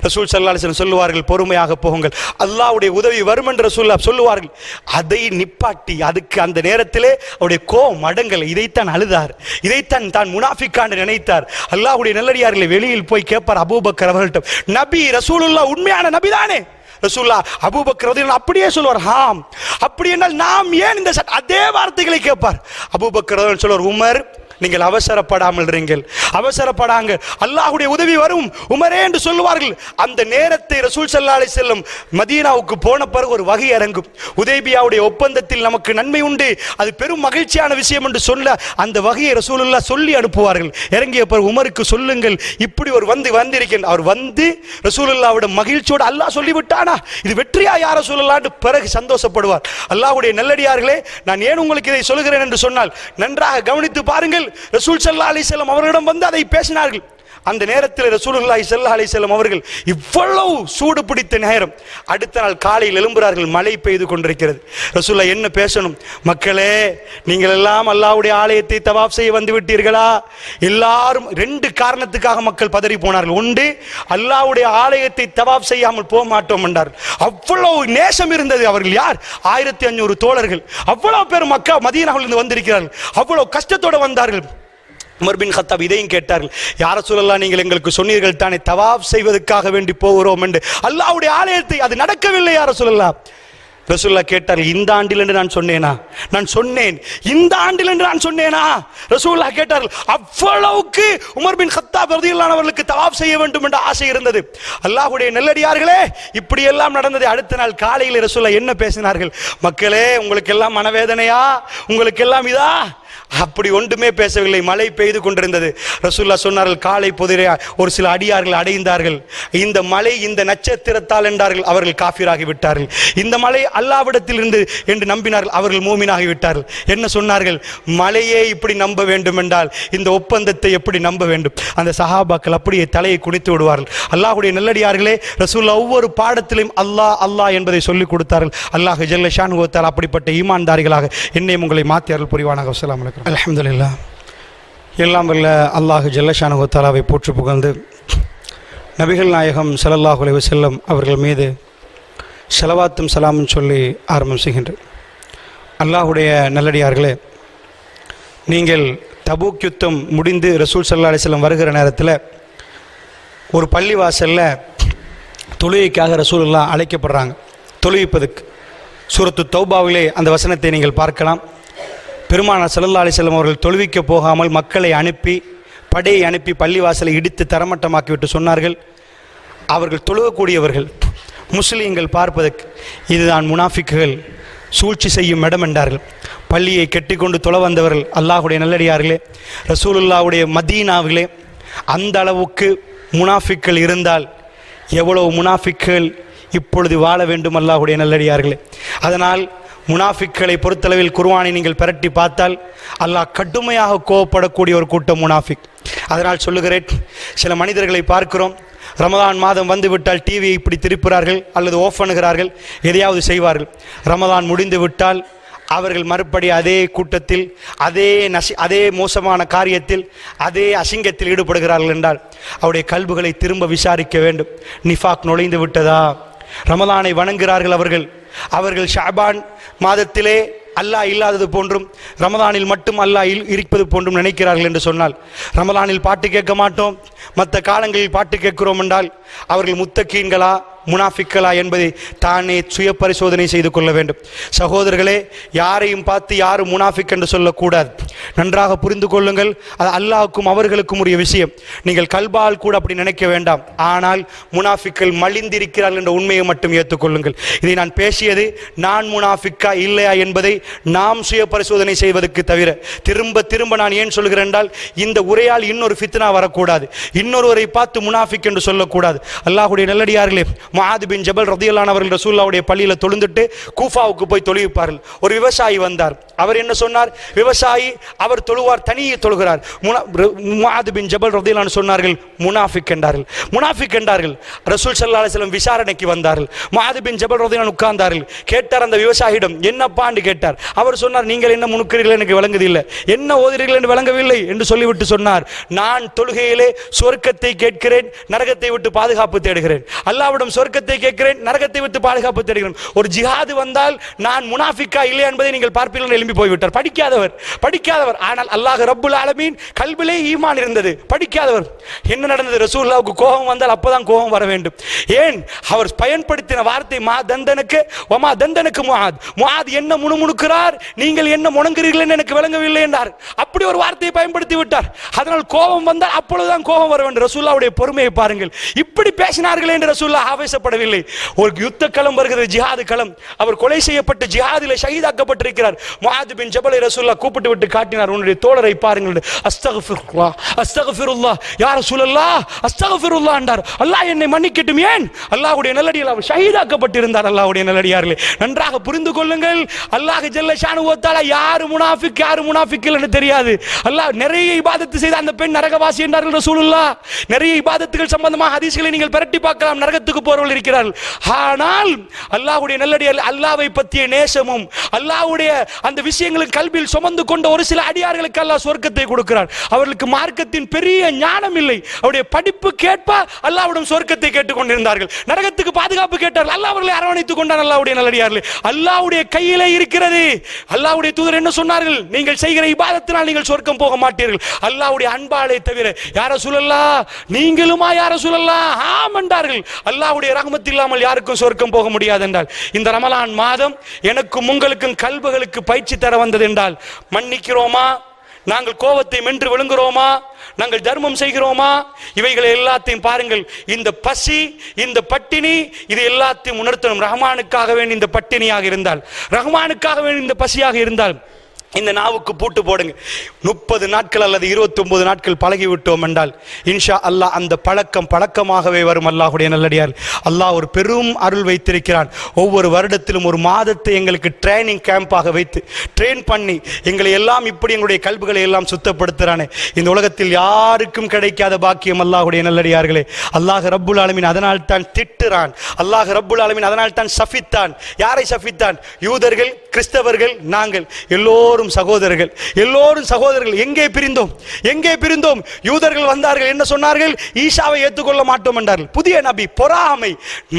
ரசூல் ஸல்லல்லாஹு அலைஹி வஸல்லம் சொல்லுவார்கள், பொறுமையாக போகுங்கள், அல்லாஹ்வுடைய உதவி வரும் என்று ரசூலுல்லாஹ் சொல்லுவார்கள். அதை நிப்பாட்டி அதுக்கு அந்த நேரத்திலே அவருடைய கோபம் அடங்கலை. இதைத்தான் அழுதார், இதைத்தான் தான் முனாஃபிக்கான்னு நினைத்தார். அல்லாஹ்வுடைய நல்லடியார்களை வெளியில் போய் கேட்பார் அபூபக்கர் அவர்கள்ட்ட, நபி ரசூலுல்லாஹ் உண்மையான நபிதானே? ரசூலுல்லாஹ் அபூபக்கர் ரலியல்லாஹு அப்படியே சொல்வார், ஆம். அப்படி என்றால் நாம் ஏன் இந்த அதே வார்த்தைகளை கேட்பார். அபூபக்கர் ரலியல்லாஹு சொல்வார், உமர் நீங்கள் அவசரப்படாமல் இருங்கள், அவசரப்படாங்க, அல்லாஹ்வுடைய உதவி வரும் உமரே என்று சொல்லுவார்கள். அந்த நேரத்தை ரசூல் ஸல்லல்லாஹு அலைஹி வஸல்லம் மதீனாவுக்கு போன பிறகு ஒரு வகை இறங்கும். உதைபியாவுடைய ஒப்பந்தத்தில் நமக்கு நன்மை உண்டு, அது பெரும் மகிழ்ச்சியான விஷயம் என்று சொல்ல அந்த வகையை ரசூலுல்லாஹ் சொல்லி அனுப்புவார்கள். இறங்கிய பிறகு உமருக்கு சொல்லுங்கள், இப்படி ஒரு வந்திருக்கின்ற அவர் வந்து ரசூலுல்லாஹ்விடம் மகிழ்ச்சியோடு அல்லாஹ் சொல்லிவிட்டானா, இது வெற்றியா யார் ரசூலுல்லாஹ் பிறகு சந்தோஷப்படுவார். அல்லாஹ்வுடைய நல்லடியார்களே, நான் ஏன் உங்களுக்கு இதை சொல்கிறேன் என்று சொன்னால், நன்றாக கவனித்து பாருங்கள். ரசூல் ஸல்லல்லாஹு அலைஹி வஸல்லம் அவர்களிடம் வந்து அதை பேசினார்கள். அந்த நேரத்தில் ரசூலுல்லாஹி ஸல்லல்லாஹு அலைஹி வஸல்லம் அவர்கள் இவ்வளவு சூடு பிடித்த நேரம், அடுத்த நாள் காலையில் எழும்புகிறார்கள், மழை பெய்து கொண்டிருக்கிறது. ரசூலுல்லாஹ் என்ன பேசணும், மக்களே நீங்கள் எல்லாம் அல்லாஹ்வுடைய ஆலயத்தை தவாப் செய்ய வந்து விட்டீர்களா? எல்லாரும் ரெண்டு காரணத்துக்காக மக்கள் பதறி போனார்கள். ஒன்று, அல்லாஹ்வுடைய ஆலயத்தை தவாப் செய்யாமல் போக மாட்டோம் என்றார்கள். அவ்வளவு நேசம் இருந்தது. அவர்கள் யார்? 1500 தோழர்கள், அவ்வளவு பேர் மக்கா மதீனாவில் இருந்து வந்திருக்கிறார்கள், அவ்வளவு கஷ்டத்தோடு வந்தார்கள். உமர் பின் கத்தாப் இதையும் கேட்டார்கள், யார சொல்லலாம், நீங்கள் எங்களுக்கு சொன்னீர்கள் தானே தவாப் செய்வதற்காக வேண்டி போகிறோம் என்று, அல்லாஹ்வுடைய ஆலயத்தை அது நடக்கவில்லை யார சொல்லலாம். ரசூலுல்லாஹ் கேட்டார்கள், இந்த ஆண்டில் என்று நான் சொன்னேனா? நான் சொன்னேன், இந்த ஆண்டில் என்று நான் சொன்னேனா? ரசூலுல்லாஹ் கேட்டார்கள். அவ்வளவுக்கு உமர் பின் கத்தாப் ரலியல்லாஹு அன்ஹு அவர்களுக்கு தவாப் செய்ய வேண்டும் என்ற ஆசை இருந்தது. அல்லாஹ்வுடைய நல்லடியார்களே, இப்படி எல்லாம் நடந்தது. அடுத்த நாள் காலையில் ரசூலுல்லாஹ் என்ன பேசினார்கள், மக்களே உங்களுக்கு எல்லாம் மனவேதனையா, உங்களுக்கு எல்லாம் இதா? அப்படி ஒன்றுமே பேசவில்லை. மழை பெய்து கொண்டிருந்தது. ரசூலுல்லாஹ் சொன்னார்கள், காலை பொதிரை ஒரு சில அடியார்கள் அடைந்தார்கள், இந்த மழை இந்த நட்சத்திரத்தால் என்றார்கள், அவர்கள் காஃபிராகி விட்டார்கள். இந்த மழை அல்லாஹ்விடத்தில் இருந்து என்று நம்பினார்கள், அவர்கள் மூமினாகி விட்டார்கள். என்ன சொன்னார்கள், மழையே இப்படி நம்ப வேண்டும் என்றால் இந்த ஒப்பந்தத்தை எப்படி நம்ப வேண்டும்? அந்த சஹாபாக்கள் அப்படியே தலையை குனித்து விடுவார்கள். அல்லாஹ்வுடைய நல்லடியார்களே, ரசூலுல்லாஹ் ஒவ்வொரு பாடத்திலும் அல்லாஹ் அல்லாஹ் என்பதை சொல்லிக் கொடுத்தார்கள். அல்லாஹ் ஜல்ல ஷானுஹு வ தஆலா அப்படிப்பட்ட ஈமான்தாரிகளாக என்னையும் உங்களை மாற்றி அருள் புரிவானாக. அஸ்ஸலாமு அலைக்கும். அல்ஹம்துலில்லாஹ். எல்லாம் வல்ல அல்லாஹ் ஜல்ல ஷானுஹு வ தஆலாவை போற்றி புகழ்ந்து நபிகள் நாயகம் ஸல்லல்லாஹு அலைஹி வஸல்லம் அவர்கள் மீது ஸலவாத்தும் சலாமும் சொல்லி ஆரம்பம் செய்கின்றேன். அல்லாஹ்வுடைய நல்லடியார்களே, நீங்கள் தபூக் யுத்தம் முடிந்து ரசூல் ஸல்லல்லாஹு அலைஹி வஸல்லம் வருகிற நேரத்தில் ஒரு பள்ளிவாசலில் தொழுகைக்காக ரசூலுல்லாஹ் அழைக்கப்படுறாங்க, தொழுவிப்பதுக்கு. சூரத்து தௌபாவிலே அந்த வசனத்தை நீங்கள் பார்க்கலாம். பெருமானார் ஸல்லல்லாஹு அலைஹி வஸல்லம் அவர்கள் தொழுவிக்க போகாமல் மக்களை அனுப்பி, படையை அனுப்பி பள்ளிவாசலை இடித்து தரமட்டமாக்கிவிட்டு சொன்னார்கள், அவர்கள் தொழுகக்கூடியவர்கள் முஸ்லீம்கள் பார்ப்பதற்கு இதுதான் முனாஃபிக்குகள் சூழ்ச்சி செய்யும் இடம் என்றார்கள். பள்ளியை கெட்டிக்கொண்டு தொழ வந்தவர்கள் அல்லாஹ்வுடைய நல்லடியார்களே, ரசூலுல்லாஹ்வுடைய மதீனாவிலே அந்த அளவுக்கு முனாஃபிக்குகள் இருந்தால் எவ்வளவு முனாஃபிக்குகள் இப்பொழுது வாழ வேண்டும் அல்லாஹ்வுடைய நல்லடியார்களே. அதனால் முனாஃபிக்களை பொறுத்தளவில் குர்ஆனை நீங்கள் பிரட்டி பார்த்தால் அல்லாஹ் கடுமையாக கோபப்படக்கூடிய ஒரு கூட்டம் முனாஃபிக். அதனால் சொல்லுகிறேன், சில மனிதர்களை பார்க்கிறோம், ரமதான் மாதம் வந்துவிட்டால் டிவியை இப்படி திருப்புகிறார்கள் அல்லது ஆஃப் பண்ணுகிறார்கள், எதையாவது செய்வார்கள். ரமதான் முடிந்து விட்டால் அவர்கள் மறுபடி அதே கூட்டத்தில் அதே மோசமான காரியத்தில் அதே அசிங்கத்தில் ஈடுபடுகிறார்கள் என்றால் அவருடைய கல்புகளை திரும்ப விசாரிக்க வேண்டும். நிஃபாக் நுழைந்து விட்டதா? ரமலானை வணங்குகிறார்கள் அவர்கள் ஷாபான் மாதத்திலே அல்லாஹ் இல்லாதது போன்றும் ரமலானில் மட்டும் அல்லாஹ் இருப்பது போன்றும் நினைக்கிறார்கள் என்று சொன்னால், ரமலானில் பாட்டு கேட்க மாட்டோம், மற்ற காலங்களில் பாட்டு கேட்கிறோம் என்றால் அவர்கள் முத்தகீன்களா முனாஃபிக்களா என்பதை தானே சுய பரிசோதனை செய்து கொள்ள வேண்டும். சகோதரர்களே, யாரையும் பார்த்து யாரும் முனாஃபிக் என்று சொல்லக்கூடாது. நன்றாக புரிந்து கொள்ளுங்கள், அது அல்லாஹ்வுக்கும் அவர்களுக்கும் உரிய விஷயம். நீங்கள் கல்பால் கூட அப்படி நினைக்க வேண்டாம். ஆனால் முனாஃபிக்கள் மலிந்திருக்கிறார்கள் என்ற உண்மையை மட்டும் ஏற்றுக்கொள்ளுங்கள். இதை நான் பேசியது நான் முனாஃபிக்கா இல்லையா என்பதை நாம் சுய பரிசோதனை செய்வதற்கு தவிர, திரும்ப திரும்ப நான் ஏன் சொல்கிறேன் என்றால், இந்த உரையால் இன்னொரு ஃபித்னா வரக்கூடாது, இன்னொருவரை பார்த்து முனாஃபிக் என்று சொல்லக்கூடாது. அல்லாஹ்வுடைய நல்லடியார்களே, முஆத் பின் ஜபல் ரலியல்லாஹு அன்ஹு அவர்கள் ரசூலுல்லாஹ்வுடைய பள்ளியில் தொழுந்துட்டு கூஃபாவுக்கு போய் தொழுவிப்பார்கள். ஒரு விவசாயி வந்தார். அவர் என்ன சொன்னார்? விவசாயி அவர் தொழுவார், தனியே தொழுகிறார். முஆத் பின் ஜபல் ரலியல்லாஹு அன்ஹு சொன்னார்கள், முனாஃபிக் என்றார்கள். முனாஃபிக் என்றார்கள். ரசூல் ஸல்லல்லாஹு அலைஹி வஸல்லம் விசாரணைக்கு வந்தார்கள். முஆத் பின் ஜபல் ரலியல்லாஹு அன்ஹு உட்கார்ந்தார்கள். கேட்டார் அந்த விவசாயியிடம், என்னப்பான்னு கேட்டார். அவர் சொன்னார், நீங்கள் என்ன முனுக்கிறீர்கள் எனக்கு விளங்குதில்லை, என்ன ஓதுகிறீர்கள் என்று விளங்கவில்லை என்று சொல்லிவிட்டு சொன்னார், நான் தொழுகையிலே சொர்க்கத்தை கேட்கிறேன், நரகத்தை விட்டு பாதுகாப்பு தேடுகிறேன். அல்லாஹ்விடம் சொர்க்கத்தை கேட்கிறேன், நரகத்தை விட்டு பாதுகாப்பு தேடுகிறேன். ஒரு ஜிஹாது வந்தால் நான் முனாஃபிக்கா இல்லை என்பதை நீங்கள் பார்ப்பீர்கள். எழும்பி போய்விட்டார். படிக்காதவர். ஆனால் அல்லாஹ் ரப்புல் ஆலமீன் கல்விலே ஈமான் இருந்தது. படிக்காதவர். என்ன நடந்தது? ரசூலுல்லாஹ்வுக்கு கோபம் வந்தால் அப்பதான் கோபம் வர வேண்டும். ஏன்? அவர் பயன்படுத்தின வார்த்தை மா தந்தனுக்கு வமா தந்தனுக்கு முஆத் என்ன முணுமுணுக்கிறார், நீங்கள் என்ன முணங்குறீர்கள் எனக்கு விளங்கவில்லை என்றார். அப்படி ஒரு வார்த்தையை பயன்படுத்தி விட்டார். அதனால் கோபம் வந்தால் அப்பொழுதுதான் கோபம் வர வேண்டும். ரசூலுல்லாஹ்வுடைய பொறுமையை பாருங்கள். இப்படி பேசினார்கள் என்று ரசூலுல்லாஹ் ஆவேசப்படவில்லை. ஒரு யுத்த களம் வருகிறது, ஜிஹாது களம். அவர் கொலை செய்யப்பட்டு ஜிஹாதிலே ஷஹீதாக்கப்பட்டிருக்கிறார். முஆத் பின் ஜபலை ரசூலுல்லாஹ் கூப்பிட்டு விட்டு காட்டினார். உன்னுடைய தோழரை பாருங்கள். அஸ்தக்ஃபிருல்லாஹ் அஸ்தக்ஃபிருல்லாஹ் யா ரசூலல்லாஹ் அஸ்தக்ஃபிருல்லாஹ் என்றார். அல்லாஹ் என்னை மன்னிக்கட்டும். ஏன்? அல்லாஹ்வுடைய நல்லடியார், அவர் ஷஹீதாக்கப்பட்டிருந்தார். அல்லாஹ்வுடைய நல்லடியார்களே, நன்றாக புரிந்து கொள்ளுங்கள். அல்லாஹ் ஜல்ல ஷானுஹு வ தஆலா யார் முனாஃபிக் யார் முனாஃபிக் இல்லன்னு தெரியாது. அல்லாஹ் நிறைய இபாதத்து செய்த அந்த பெண் நரகவாசி என்றார்கள் ரசூலுல்லாஹ். நிறைய இபாதத்துகள் சம்பந்தமாக ஹதீஸ்களை நீங்கள் பிரட்டி பார்க்கலாம். நரகத்துக்கு போறவர்கள் இருக்கிறார்கள். ஆனால் அல்லாஹ்வுடைய நல்லடியார், அல்லாஹ்வை பற்றிய நேசமும் அல்லாஹ்வுடைய அந்த விஷயங்களுக்கு கல்வியில் சுமந்து கொண்ட ஒரு சில அடியார்களுக்கு அல்லாஹ் சொர்க்கத்தை கொடுக்கிறார். அவர்களுக்கு மார்க்கத்தின் பெரிய ஞானம் இல்லை. அவருடைய படிப்பு கேட்ப அல்லாஹ்விடம் சொர்க்கத்தை கேட்டுக் கொண்டிருந்தார்கள். நரகத்துக்கு பாதுகாப்பு கேட்டார்கள். அல்லாஹ் அவர்களை அரவணைத்துக் கொண்டார். அல்லாஹ்வுடைய நல்லடியார்களே, அல்லாஹ்வுடைய கையிலே இருக்கிறது. அல்லாஹ்வுடைய தூதர் என்ன சொன்னார்கள்? நீங்கள் செய்கிற இபாதத்தினால் நீங்கள் சொர்க்கம் போக மாட்டீர்கள், அல்லாஹ்வுடைய அன்பாலே தவிர. யா ரசூலல்லாஹ், நீங்களுமா யா ரசூலல்லாஹ்? ஆம் என்றார்கள். அல்லாஹ்வுடைய ரஹ்மத் இல்லாமல் யாருக்கும் சொர்க்கம் போக முடியாது என்றால், இந்த ரமலான் மாதம் எனக்கும் உங்களுக்கும் கல்புகளுக்கு பயிற்சி தர வந்தது என்றால், மன்னிக்கிறோமா? நாங்கள் கோபத்தை மென்று விழுங்குறோமா? நாங்கள் தர்மம் செய்கிறோமா? இவைகளை எல்லாத்தையும் பாருங்கள். இந்த பசி, இந்த பட்டினி, இது எல்லாத்தையும் உணர்த்தணும். ரஹ்மானுக்காக வேண்டி இந்த பட்டினியாக இருந்தால், ரஹ்மானுக்காக வேண்டி இந்த பசியாக இருந்தால், இந்த நாவுக்கு பூட்டு போடுங்க. 30 நாட்கள் அல்லது 29 நாட்கள் பழகிவிட்டோம் என்றால் இன்ஷா அல்லாஹ் அந்த பழக்கம் பழக்கமாகவே வரும். அல்லாஹ்வுடைய நல்லடியார், அல்லாஹ் ஒரு பெரும் அருள் வைத்திருக்கிறான். ஒவ்வொரு வருடத்திலும் ஒரு மாதத்தை எங்களுக்கு ட்ரைனிங் கேம்பாக வைத்து ட்ரெயின் பண்ணி எங்களை எல்லாம் இப்படி எங்களுடைய கல்புகளை எல்லாம் சுத்தப்படுத்துகிறானே. இந்த உலகத்தில் யாருக்கும் கிடைக்காத பாக்கியம் அல்லாஹ்வுடைய நல்லடியார்களே. அல்லாஹ் ரப்புல் ஆலமீன் அதனால் தான் திட்டுறான். அல்லாஹ் ரப்புல் ஆலமீன் அதனால் தான் சஃபித்தான். யாரை சஃபித்தான்? யூதர்கள், கிறிஸ்தவர்கள், நாங்கள் எல்லோரும் சகோதரர்கள். எல்லோரும் சகோதரர்கள். எங்கே பிரிந்தோம்? யூதர்கள் வந்தார்கள், என்ன சொன்னார்கள்? ஈசாவை ஏற்றுக்கொள்ள மாட்டோம் என்றார்கள். புதிய நபி, பொறாமை,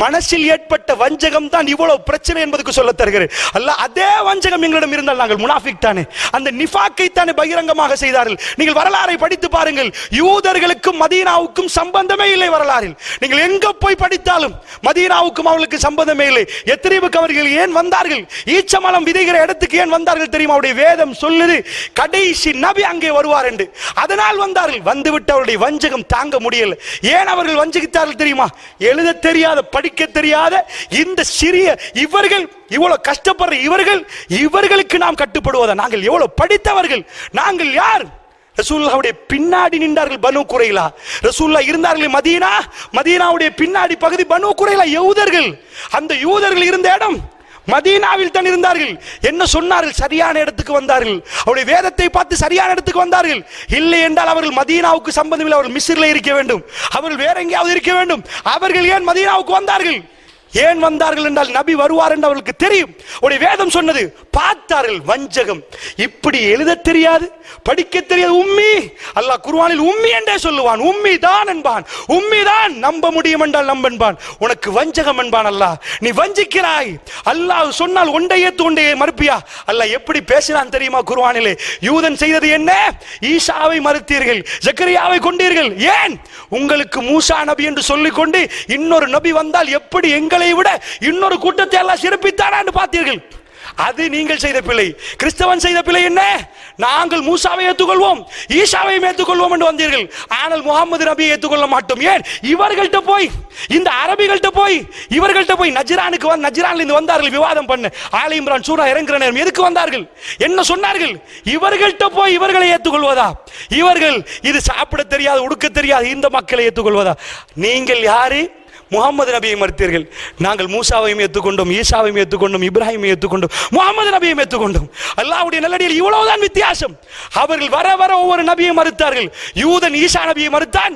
மனசில் ஏற்பட்ட வஞ்சகம் தான் இவ்வளவு பிரச்சனை என்பதற்கு சொல்ல தருகிறேன். அல்லாஹ் அதே வஞ்சகம் எங்களிடம் இருந்தால் நாங்கள் முனாஃபிக் தானே. அந்த நிஃபாக்கை தானே பகிரங்கமாக செய்தார்கள். நீங்கள் வரலாறை படித்து பாருங்கள். யூதர்களுக்கும் மதீனாவுக்கும் சம்பந்தமே இல்லை. வரலாறில் நீங்கள் எங்க போய் படித்தாலும் மதீனாவுக்கும் அவர்களுக்கு சம்பந்தமே இல்லை. எத்ரிபுக்கு அவர்கள் ஏன் வந்தார்கள்? ஈச்சமலம் விதைகிற இடத்துக்கு ஏன் வந்தார்கள் தெரியுமா? அவருடைய வேதம் சொல்லுது, கடைசி நபி அங்கே வருவார் என்று. அதனால் வந்தார்கள். வந்துவிட்டு அவருடைய வஞ்சகம் தாங்க முடியல. ஏன் அவர்கள் வஞ்சகித்தார்கள் தெரியுமா? எழுத தெரியாத, படிக்க தெரியாத இந்த சிறிய இவர்கள், இவ்வளவு கஷ்டப்படுற இவர்களுக்கு நாம் கட்டுப்படுவதா? நாங்கள் எவ்வளவு படித்தவர்கள், நாங்கள் யார்? ரசூலுல்லாஹ்வுடைய பின்னாடி நின்றார்கள் பனு குறைலா. ரசூலுல்லாஹ் இருந்தார்கள் மதீனாவுடைய பின்னாடி பகுதி பனு குறைலா யூதர்கள். அந்த யூதர்கள் இருந்த இடம் மதீனாவில் தான் இருந்தார்கள். என்ன சொன்னார்கள்? சரியான இடத்துக்கு வந்தார்கள். அவருடைய வேதத்தை பார்த்து சரியான இடத்துக்கு வந்தார்கள். இல்லை என்றால் அவர்கள் மதீனாவுக்கு சம்பந்தம் இல்லை. அவர்கள் மிஸ்ரில் இருக்க வேண்டும், அவர்கள் வேற எங்கேயாவது இருக்க வேண்டும். அவர்கள் ஏன் மதீனாவுக்கு வந்தார்கள்? ஏன் வந்தார்கள் என்றால் நபி வருவார் என்று அவர்களுக்கு தெரியும். அவருடைய வேதம் சொன்னது. பார்த்தார்கள். வஞ்சகம். இப்படி எழுத தெரியாது, படிக்க தெரியாது உம்மி. அல்லாஹ் குர்ஆனில் உம்மி என்றே சொல்லுவான். உம்மி தான் என்பான். உம்மி தான். நம்ப முடியும் என்றால் நம்பென்பான். உனக்கு வஞ்சகம் என்பான் அல்லாஹ். நீ வஞ்சிக்கிறாய். அல்லாஹ் சொன்னால் ஒன்றை ஏத்து ஒன்றை மறுப்பியா? அல்லாஹ் எப்படி பேசினான் தெரியுமா குர்ஆனிலே? யூதன் செய்தது என்ன? ஈசாவை மறுத்தீர்கள், ஜக்கரியாவை கொண்டீர்கள். ஏன்? உங்களுக்கு மூசா நபி என்று சொல்லிக்கொண்டு இன்னொரு நபி வந்தால் எப்படி எங்களை விட இன்னொரு கூட்டத்தை எல்லாம் சிறப்பித்தாரா என்று பார்த்தீர்கள். அது நீங்கள் செய்த பிழை. கிறிஸ்தவன் செய்த பிழை என்ன? நாங்கள் மூசாவை ஏற்றுக்கொள்வோம், ஈசாவையும் ஏற்றுக்கொள்வோம் என்று வந்தீர்கள். ஆனால் முகமது நபியை ஏற்றுக்கொள்ள மாட்டோம். ஏன்? இவர்கள்ட்ட போய், இந்த அரபிகள்ட்ட போய், இவர்கள்ட்ட போய் நஜ்ரானுக்கு வந்து, நஜ்ரான்ல இருந்து வந்தார்கள் விவாதம் பண்ண. ஆல இம்ரான் சூரா இறங்குற நேரம் எதுக்கு வந்தார்கள்? என்ன சொன்னார்கள்? இவர்கள்ட்ட போய் இவர்களை ஏற்றுக்கொள்வதா? இவர்கள் இது சாப்பிட தெரியாது, உடுக்க தெரியாது இந்த மக்களை ஏற்றுக்கொள்வதா? நீங்கள் யாரு? முகமது நபியை மறுத்தீர்கள். நாங்கள் மூசாவையும் ஏற்றுக்கொண்டோம், ஈசாவையும் ஏற்றுக்கொண்டோம், இப்ராஹிமை ஏற்றுக்கொண்டோம், முகமது நபியை ஏற்றுக்கொண்டோம். அல்லாஹ்வுடைய நல்லடியில் இவ்வளவுதான் வித்தியாசம். அவர்கள் வர வர ஒவ்வொரு நபியை மறுத்தார்கள். யூதன் ஈசா நபியை மறுத்தான்,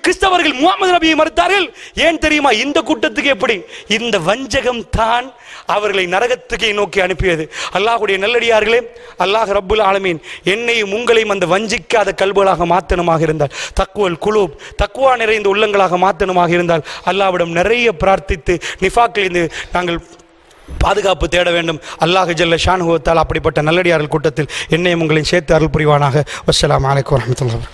கிறிஸ்தவர்கள் முகமது நபியை மறுத்தார்கள். ஏன் தெரியுமா? இந்த கூட்டத்துக்கு எப்படி? இந்த வஞ்சகம் தான் அவர்களை நரகத்துக்கு நோக்கி அனுப்பியது. அல்லாஹ்வுடைய நல்லடியார்களே, அல்லாஹ் ரப்புல் ஆலமீன் என்னையும் உங்களையும் அந்த வஞ்சிக்காத கல்புகளாக மாத்தனமாக இருந்தால், தக்வல் குலூப், தக்வா நிறைந்த உள்ளங்களாக மாத்தனமாக இருந்தால் அல்லாஹ்விடம் நிறைய பிரார்த்தித்து நிஃபாக்கில் இருந்து நாங்கள் பாதுகாப்பு தேட வேண்டும். அல்லாஹ் ஜல்ல ஷானுஹு வ தஆலா அப்படிப்பட்ட நல்லடியார்கள் கூட்டத்தில் என்னையும் உங்களையும் சேர்த்து அருள் புரிவானாக. வஸ்ஸலாமு அலைக்கும் வரஹ்மத்துல்லாஹி.